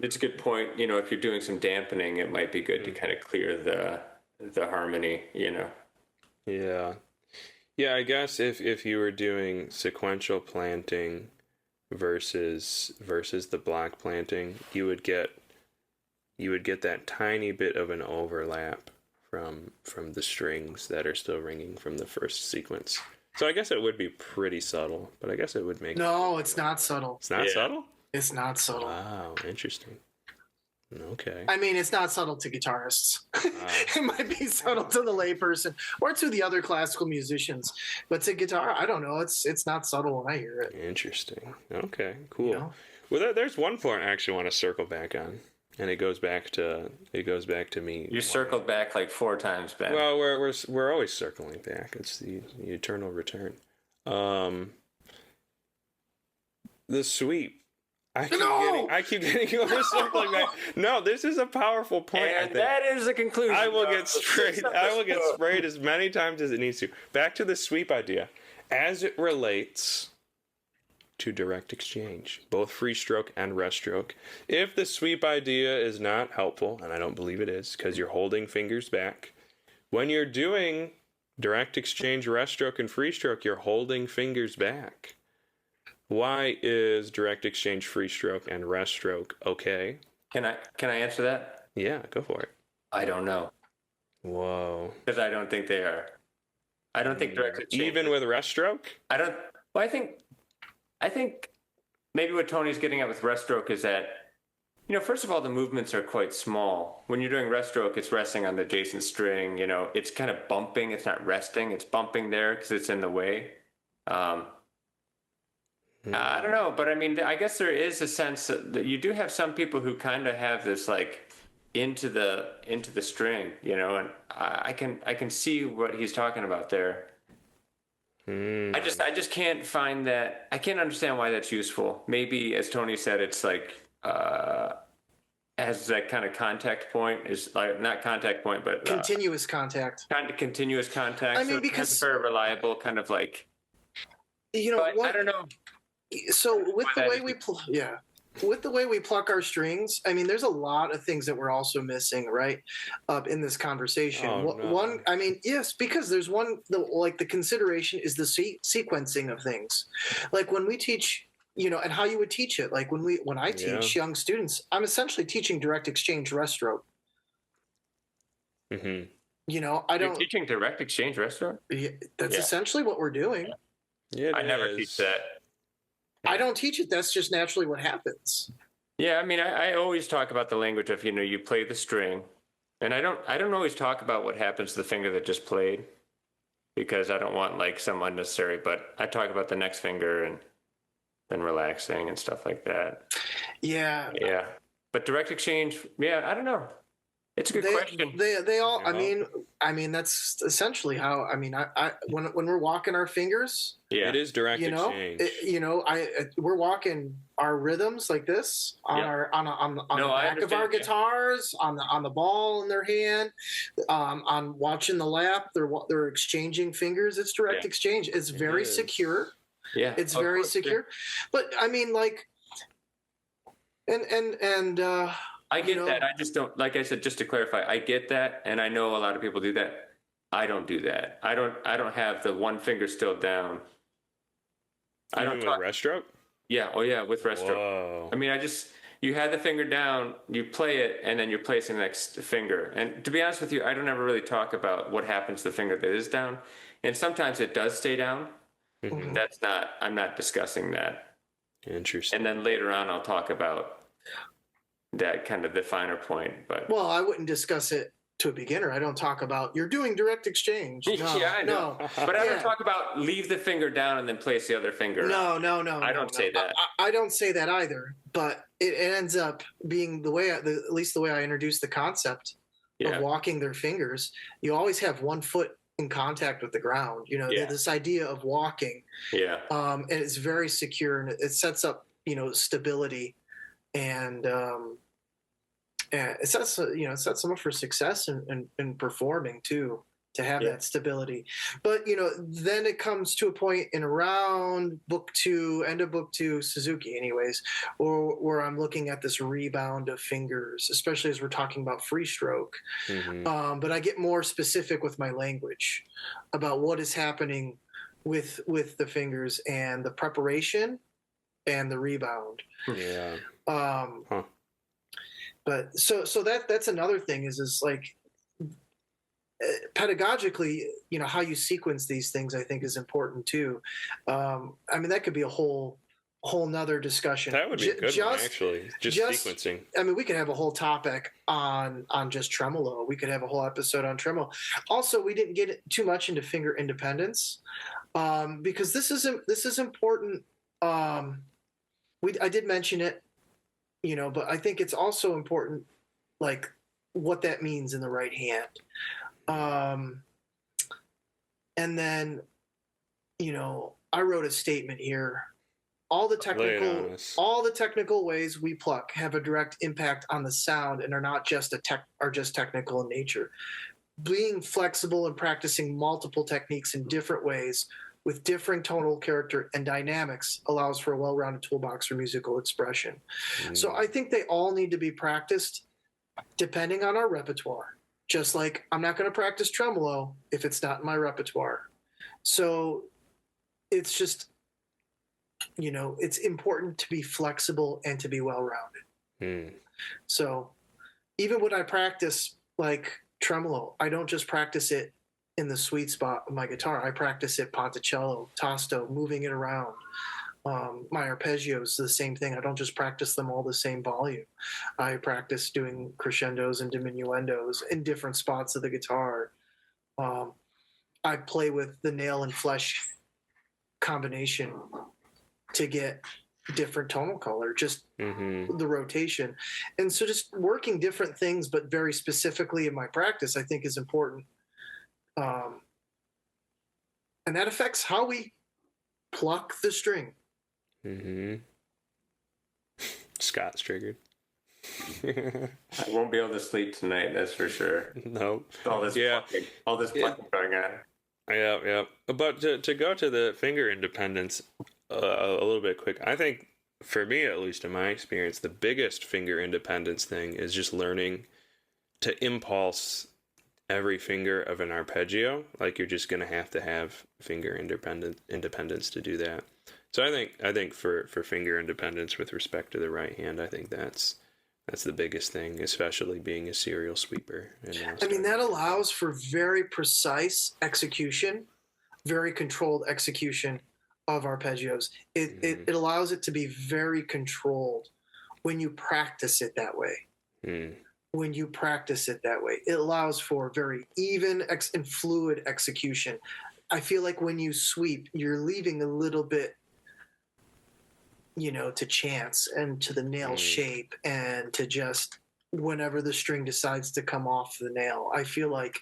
It's a good point. If you're doing some dampening, it might be good to kind of clear the harmony. Yeah. I guess if you were doing sequential planting versus the block planting, you would get that tiny bit of an overlap from the strings that are still ringing from the first sequence. So I guess it would be pretty subtle, but I guess it would make it's not subtle. It's not subtle? It's not subtle. Wow, interesting. Okay. I mean, it's not subtle to guitarists. It might be subtle to the layperson or to the other classical musicians, but to guitar, I don't know. It's not subtle when I hear it. Interesting. Okay, cool. Well, there's one point I actually want to circle back on, and it goes back to me. You circled back like 4 times back. Well, we're always circling back. It's the eternal return. The sweep. I keep getting over circling back. No, this is a powerful point. And that is the conclusion. I will get sprayed as many times as it needs to. Back to the sweep idea. As it relates to direct exchange, both free stroke and rest stroke. If the sweep idea is not helpful, and I don't believe it is, because you're holding fingers back, when you're doing direct exchange, rest stroke, and free stroke, you're holding fingers back. Why is direct exchange, free stroke, and rest stroke okay? Can I answer that? Yeah, go for it. I don't know. Whoa. Because I don't think they are. I don't think direct exchange. Even with rest stroke? I don't. Well, I think maybe what Tony's getting at with rest stroke is that, first of all, the movements are quite small. When you're doing rest stroke, it's resting on the adjacent string. It's kind of bumping. It's not resting. It's bumping there because it's in the way. I don't know, but I mean, I guess there is a sense that you do have some people who kind of have this like into the string, and I can see what he's talking about there. I just can't find that. I can't understand why that's useful. Maybe, as Tony said, it's like has that kind of contact point, is like not contact point, but Continuous contact. kind of continuous contact. I mean, so it has a because very reliable kind of like. what I don't know. so with the that way is- we with the way we pluck our strings, I mean, there's a lot of things that we're also missing, right, in this conversation. Oh, no. One, I mean, yes, because there's one, the consideration is the sequencing of things. Like when we teach, and how you would teach it. Like when I teach young students, I'm essentially teaching direct exchange reststroke. Mm-hmm. I You're don't. teaching direct exchange restaurant? That's essentially what we're doing. Yeah, I never teach that. I don't teach it. That's just naturally what happens. Yeah, I mean, I always talk about the language of, you play the string, and I don't always talk about what happens to the finger that just played, because I don't want like some unnecessary, but I talk about the next finger and then relaxing and stuff like that. Yeah. Yeah. But direct exchange, yeah, I don't know. It's a good question. They all. Yeah. I mean, that's essentially how. I mean, I when we're walking our fingers, Yeah. It is direct exchange. we're walking our rhythms like this on Yeah. on the No, I back of our understand, yeah. guitars, on the ball in their hand, on watching the lap. They're exchanging fingers. It's direct Yeah. exchange. It's very is. secure. Yeah. It's of very course, yeah. secure. But I mean, like, and I get that. I just don't, like I said, just to clarify, I get that, and I know a lot of people do that. I don't do that. I don't have the one finger still down. I don't Even talk. with reststroke. Yeah. Oh yeah, with reststroke. Whoa. I mean, you had the finger down, you play it, and then you're placing the next finger. And to be honest with you, I don't ever really talk about what happens to the finger that is down. And sometimes it does stay down. Mhm. I'm not discussing that. Interesting. And then later on, I'll talk about that kind of the finer point. But well, I wouldn't discuss it to a beginner. I don't talk about you're doing direct exchange. No, yeah, I know. no. But I don't Yeah. talk about leave the finger down and then place the other finger. No. I don't say that. I don't say that either. But it ends up being the way, at least the way I introduce the concept Yeah. of walking their fingers. You always have one foot in contact with the ground. Yeah. This idea of walking, Yeah. and it's very secure, and it sets up stability, and it sets them up for success in performing too, to have that stability. But then it comes to a point in around end of book 2, Suzuki anyways, or where I'm looking at this rebound of fingers, especially as we're talking about free stroke. Mhm. But I get more specific with my language about what is happening with the fingers and the preparation and the rebound. Yeah. But so that's another thing is like pedagogically, how you sequence these things, I think, is important too. I mean, that could be a whole nother discussion. That would be a good one, actually. Just sequencing. I mean, we could have a whole topic on just tremolo. We could have a whole episode on tremolo. Also, we didn't get too much into finger independence, because this is important. I did mention it, but I think it's also important, like what that means in the right hand. And then, I wrote a statement here. All the technical ways we pluck have a direct impact on the sound and are just technical in nature. Being flexible and practicing multiple techniques in different ways with differing tonal character and dynamics allows for a well-rounded toolbox for musical expression. So I think they all need to be practiced depending on our repertoire. Just like I'm not going to practice tremolo if it's not in my repertoire. So it's just, it's important to be flexible and to be well-rounded. So even when I practice like tremolo, I don't just practice it in the sweet spot of my guitar. I practice it ponticello, tasto, moving it around. My arpeggios, the same thing. I don't just practice them all the same volume. I practice doing crescendos and diminuendos in different spots of the guitar. I play with the nail and flesh combination to get different tonal color, just the rotation. And so just working different things, but very specifically in my practice, I think is important. And that affects how we pluck the string. Scott's triggered. I won't be able to sleep tonight, that's for sure. No. All this Yeah. plucking, all this Yeah. plucking going on. Yeah. Yeah. But to go to the finger independence a little bit quick, I think for me, at least in my experience, the biggest finger independence thing is just learning to impulse every finger of an arpeggio. Like you're just gonna have to have finger independence to do that. So I think for finger independence with respect to the right hand, I think that's the biggest thing, especially being a serial sweeper. I mean, that allows for very precise execution, very controlled execution of arpeggios. It allows it to be very controlled when you practice it that way. When you practice it that way, it allows for very even and fluid execution. I feel like when you sweep, you're leaving a little bit, to chance and to the nail shape and to just whenever the string decides to come off the nail. I feel like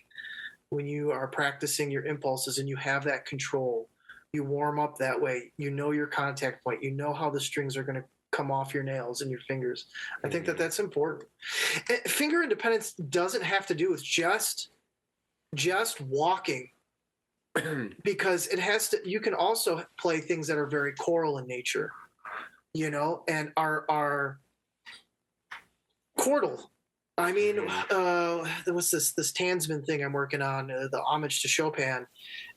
when you are practicing your impulses and you have that control, you warm up that way, your contact point, how the strings are going to come off your nails and your fingers. I think that that's important. Finger independence doesn't have to do with just walking, because it has to. You can also play things that are very choral in nature, and are chordal. I mean, there was this Tansman thing I'm working on, the homage to Chopin.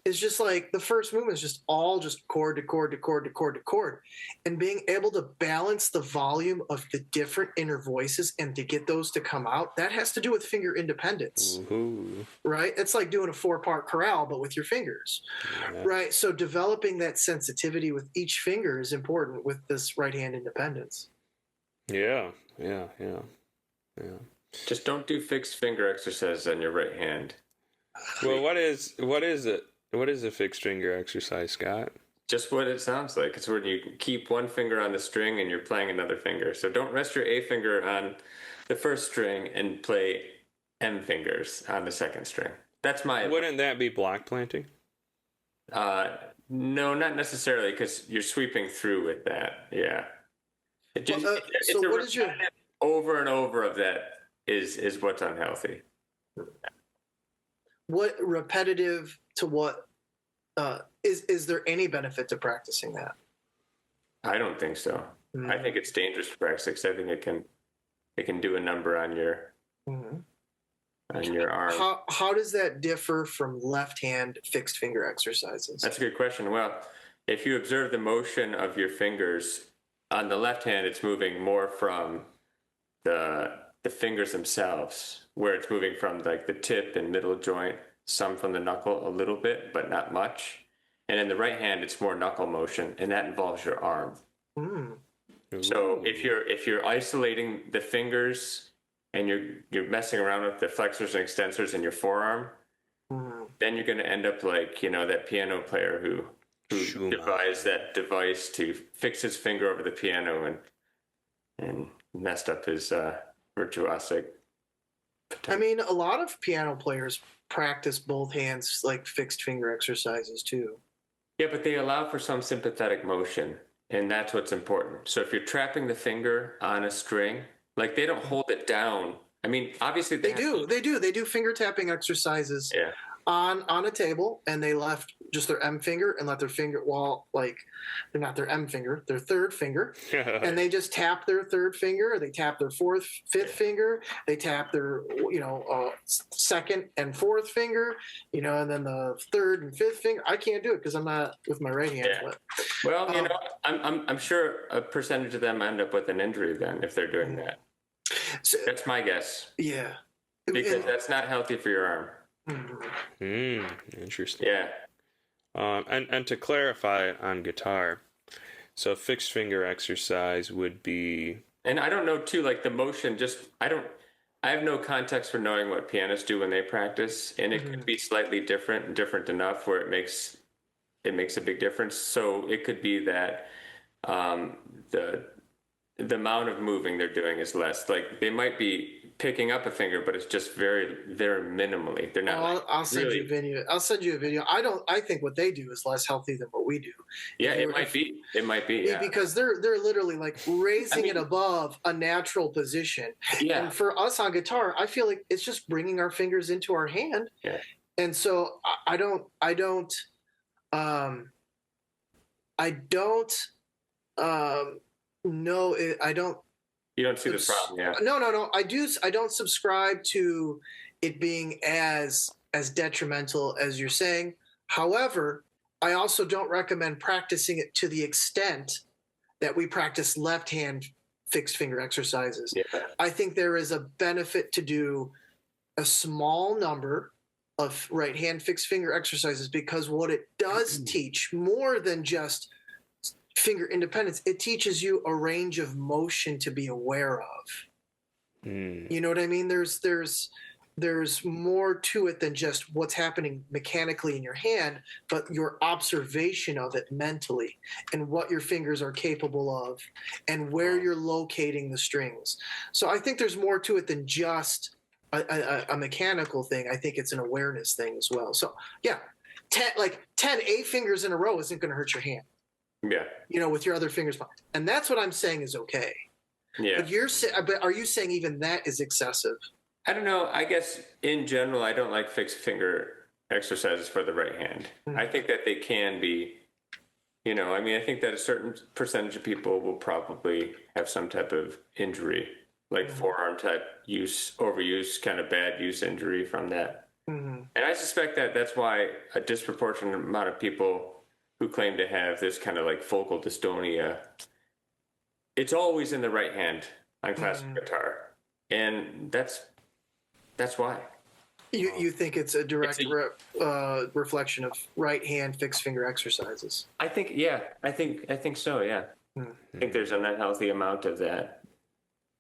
Is just like the first movement is just all just chord to chord to chord to chord to chord, and being able to balance the volume of the different inner voices and to get those to come out. That has to do with finger independence, right? It's like doing a 4-part chorale, but with your fingers, right? So developing that sensitivity with each finger is important with this right hand independence. Yeah. Just don't do fixed finger exercises on your right hand. Well, what is it? What is a fixed finger exercise, Scott? Just what it sounds like. It's when you keep one finger on the string and you're playing another finger. So don't rest your A finger on the first string and play M fingers on the second string. That's my. Wouldn't that be block planting? No, not necessarily, because you're sweeping through with that. Yeah. So what is your over and over of that is what's unhealthy. What repetitive to what is there any benefit to practicing that? I don't think so. I think it's dangerous to practice because I think it can do a number on your on your arm. How does that differ from left hand fixed finger exercises? That's a good question. Well, if you observe the motion of your fingers on the left hand, it's moving more from the fingers themselves, where it's moving from like the tip and middle joint, some from the knuckle a little bit, but not much. And in the right hand, it's more knuckle motion, and that involves your arm. So if you're isolating the fingers and you're messing around with the flexors and extensors in your forearm, then you're going to end up like that piano player who devised that device to fix his finger over the piano and messed up his virtuosic potential. I mean, a lot of piano players practice both hands like fixed finger exercises too. Yeah, but they allow for some sympathetic motion, and that's what's important. So if you're trapping the finger on a string, like they don't hold it down. I mean, obviously they do finger tapping exercises on a table, and they left just their M finger and let their finger they're not their M finger, their third finger, and they just tap their third finger, or they tap their fifth finger, they tap their second and fourth finger, and then the third and fifth finger. I can't do it because I'm not with my right hand. Yeah. But, well, I'm sure a percentage of them end up with an injury then if they're doing that. So, that's my guess. Yeah, because that's not healthy for your arm. Interesting. Yeah. And to clarify on guitar, so fixed finger exercise would be. And I don't know too, like the motion. I have no context for knowing what pianists do when they practice, and it could be slightly different enough where it makes a big difference. So it could be that the amount of moving they're doing is less. Like they might be picking up a finger, but it's just very, very minimally. They're not I'll send you a really. video. I'll send you a video. I think what they do is less healthy than what we do. Yeah, If you it might be. It might be. Yeah. because they're literally like raising I it mean, above a natural position. yeah. And for us on guitar, I feel like it's just bringing our fingers into our hand. Yeah. And so um I don't know it, I don't You don't see the problem. Yeah. no, I don't subscribe to it being as detrimental as you're saying. However, I also don't recommend practicing it to the extent that we practice left hand fixed finger exercises. Yeah. I think there is a benefit to do a small number of right hand fixed finger exercises, because what it does teach, more than just finger independence, it teaches you a range of motion to be aware of. You know what I mean? There's more to it than just what's happening mechanically in your hand, but your observation of it mentally, and what your fingers are capable of, and where you're locating the strings. So I think there's more to it than just a mechanical thing. I think it's an awareness thing as well. So yeah, 10 A fingers in a row isn't going to hurt your hand. Yeah. With your other fingers, and that's what I'm saying is okay. Yeah. But are you saying even that is excessive? I don't know. I guess in general, I don't like fixed finger exercises for the right hand. Mm-hmm. I think that they can be, I mean, I think that a certain percentage of people will probably have some type of injury, like forearm type overuse, kind of bad use injury from that. Mm-hmm. And I suspect that that's why a disproportionate amount of people who claim to have this kind of like focal dystonia, it's always in the right hand on classical guitar. And that's why. You think it's a direct reflection of right hand fixed finger exercises? I think, yeah. I think so, yeah. I think there's an unhealthy amount of that.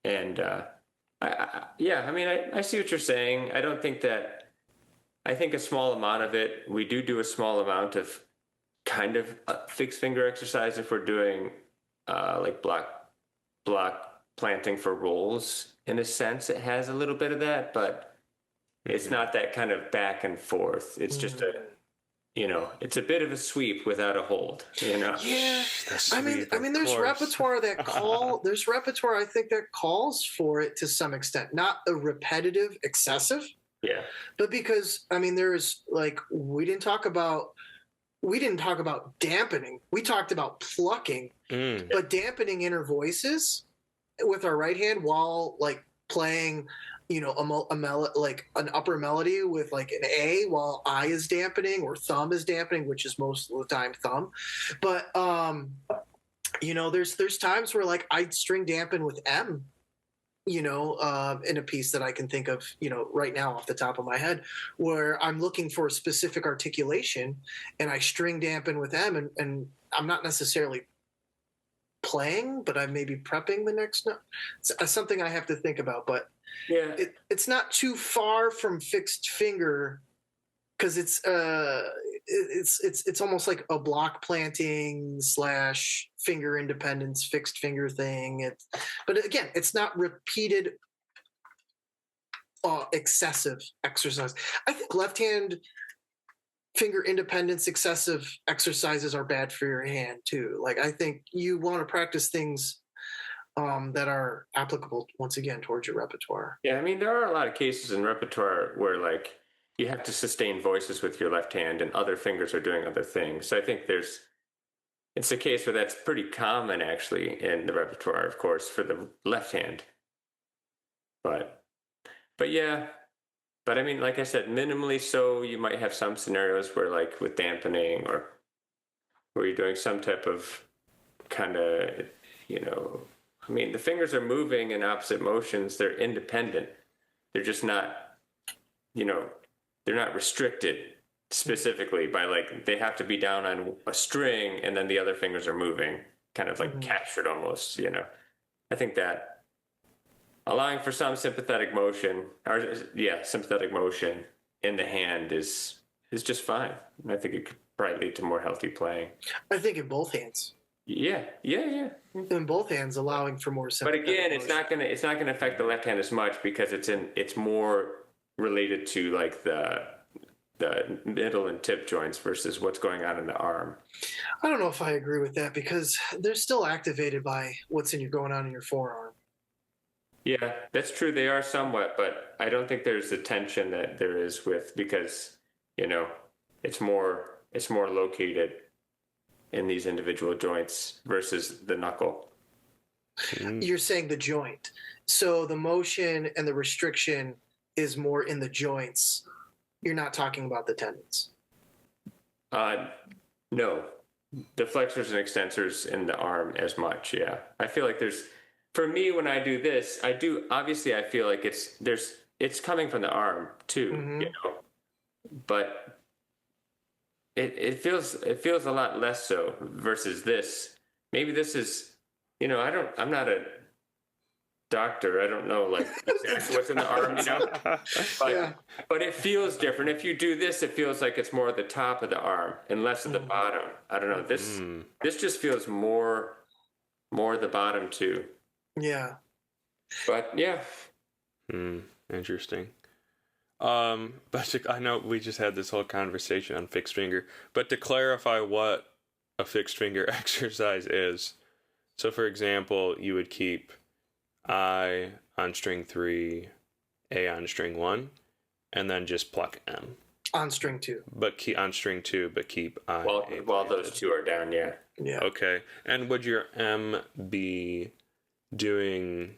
And I mean, I see what you're saying. I don't think that, I think a small amount of it, we do a small amount of kind of fixed finger exercise if we're doing like block planting for rolls. In a sense, it has a little bit of that, but it's not that kind of back and forth. It's just it's a bit of a sweep without a hold. Yeah, I mean, there's repertoire there's repertoire I think that calls for it to some extent, not a repetitive, excessive. Yeah, but because I mean, there's like we didn't talk about dampening. We talked about plucking, but dampening inner voices with our right hand while like playing, like an upper melody with like an A while I is dampening or thumb is dampening, which is most of the time thumb. But there's times where like I'd string dampen with M, in a piece that I can think of, right now off the top of my head, where I'm looking for a specific articulation and I string dampen with M, and I'm not necessarily playing, but I'm maybe prepping the next note. It's something I have to think about, but yeah, it's not too far from fixed finger, because it's almost like a block planting / finger independence fixed finger thing. But again, it's not repeated excessive exercise. I think left hand finger independence excessive exercises are bad for your hand too. Like I think you want to practice things that are applicable once again towards your repertoire. Yeah, I mean, there are a lot of cases in repertoire where like you have to sustain voices with your left hand and other fingers are doing other things. So I think it's a case where that's pretty common actually in the repertoire, of course, for the left hand. But yeah, but I mean, like I said, minimally so. You might have some scenarios where like with dampening or where you're doing some type of kind of, I mean, the fingers are moving in opposite motions. They're independent. They're just not, they're not restricted specifically by like, they have to be down on a string and then the other fingers are moving, kind of like captured almost, I think that allowing for some sympathetic motion in the hand is just fine. I think it could probably lead to more healthy playing. I think in both hands. Yeah, yeah. in both hands, allowing for more But sympathetic again, motion. it's not gonna affect the left hand as much because it's more related to like the middle and tip joints versus what's going on in the arm. I don't know if I agree with that because they're still activated by what's going on in your forearm. Yeah, that's true. They are somewhat, but I don't think there's the tension that there is with because you know it's more located in these individual joints versus the knuckle. You're saying the joint. So the motion and the restriction is more in the joints. You're not talking about the tendons. No, the flexors and extensors in the arm as much. Yeah, I feel like for me when I do this, obviously I feel like it's coming from the arm too, Mm-hmm. but it feels a lot less so versus this. Maybe this is, I'm not a doctor. I don't know like exactly what's in the arm, but Yeah. but it feels different. If you do this, it feels like it's more at the top of the arm and less at the bottom. I don't know. This just feels more at the bottom too. Yeah. But yeah. Interesting. I know we just had this whole conversation on fixed finger, but to clarify what a fixed finger exercise is. So for example, you would keep I on string 3, A on string 1, and then just pluck M. On string 2. But keep on string 2, but keep I. While those two are down, yeah. Yeah. Okay. And would your M be doing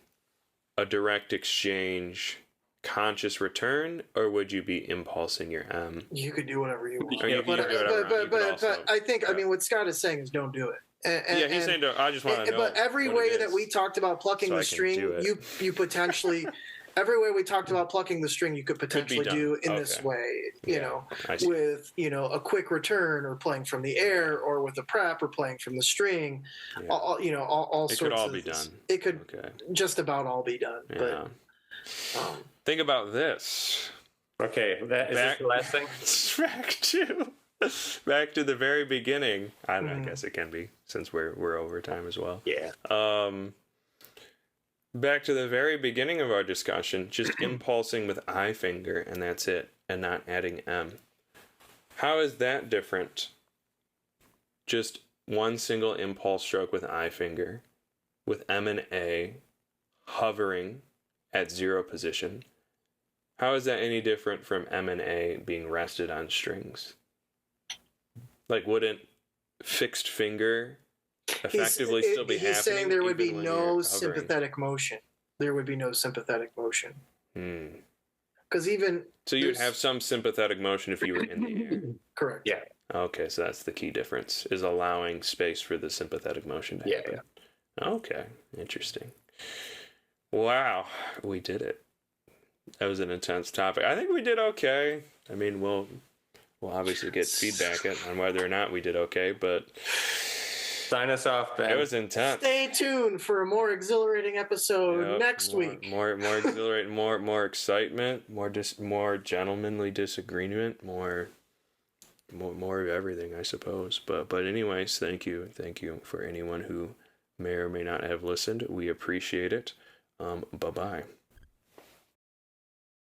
a direct exchange conscious return, or would you be impulsing your M? You could do whatever you want. Or you can do whatever. But I think, I mean, what Scott is saying is don't do it. He's saying I just want to know. But every way that we talked about plucking the string, you potentially, every way we talked about plucking the string, you could potentially do in this way, with, a quick return or playing from the air or with a prep or playing from the string, all sorts of. It could all be done. It could just about all be done. Yeah. But think about this. Okay, is this the last thing? Back to the very beginning. I don't know. I guess it can be since we're over time as well. Yeah. Back to the very beginning of our discussion, just impulsing with I finger and that's it, and not adding M. How is that different? Just one single impulse stroke with I finger, with M and A hovering at 0 position. How is that any different from M and A being rested on strings? Like, wouldn't fixed finger effectively still be happening? He's saying there would be no sympathetic motion. There would be no sympathetic motion. Because So you would have some sympathetic motion if you were in the air. Correct. Yeah. Okay, so that's the key difference, is allowing space for the sympathetic motion to happen. Yeah. Okay, interesting. Wow, we did it. That was an intense topic. I think we did okay. I mean, we'll obviously get feedback on whether or not we did okay, but sign us off, Ben. It was intense. Stay tuned for a more exhilarating episode next week. More exhilarating, more excitement, more gentlemanly disagreement, more of everything, I suppose. But anyways, thank you for anyone who may or may not have listened. We appreciate it. Bye-bye.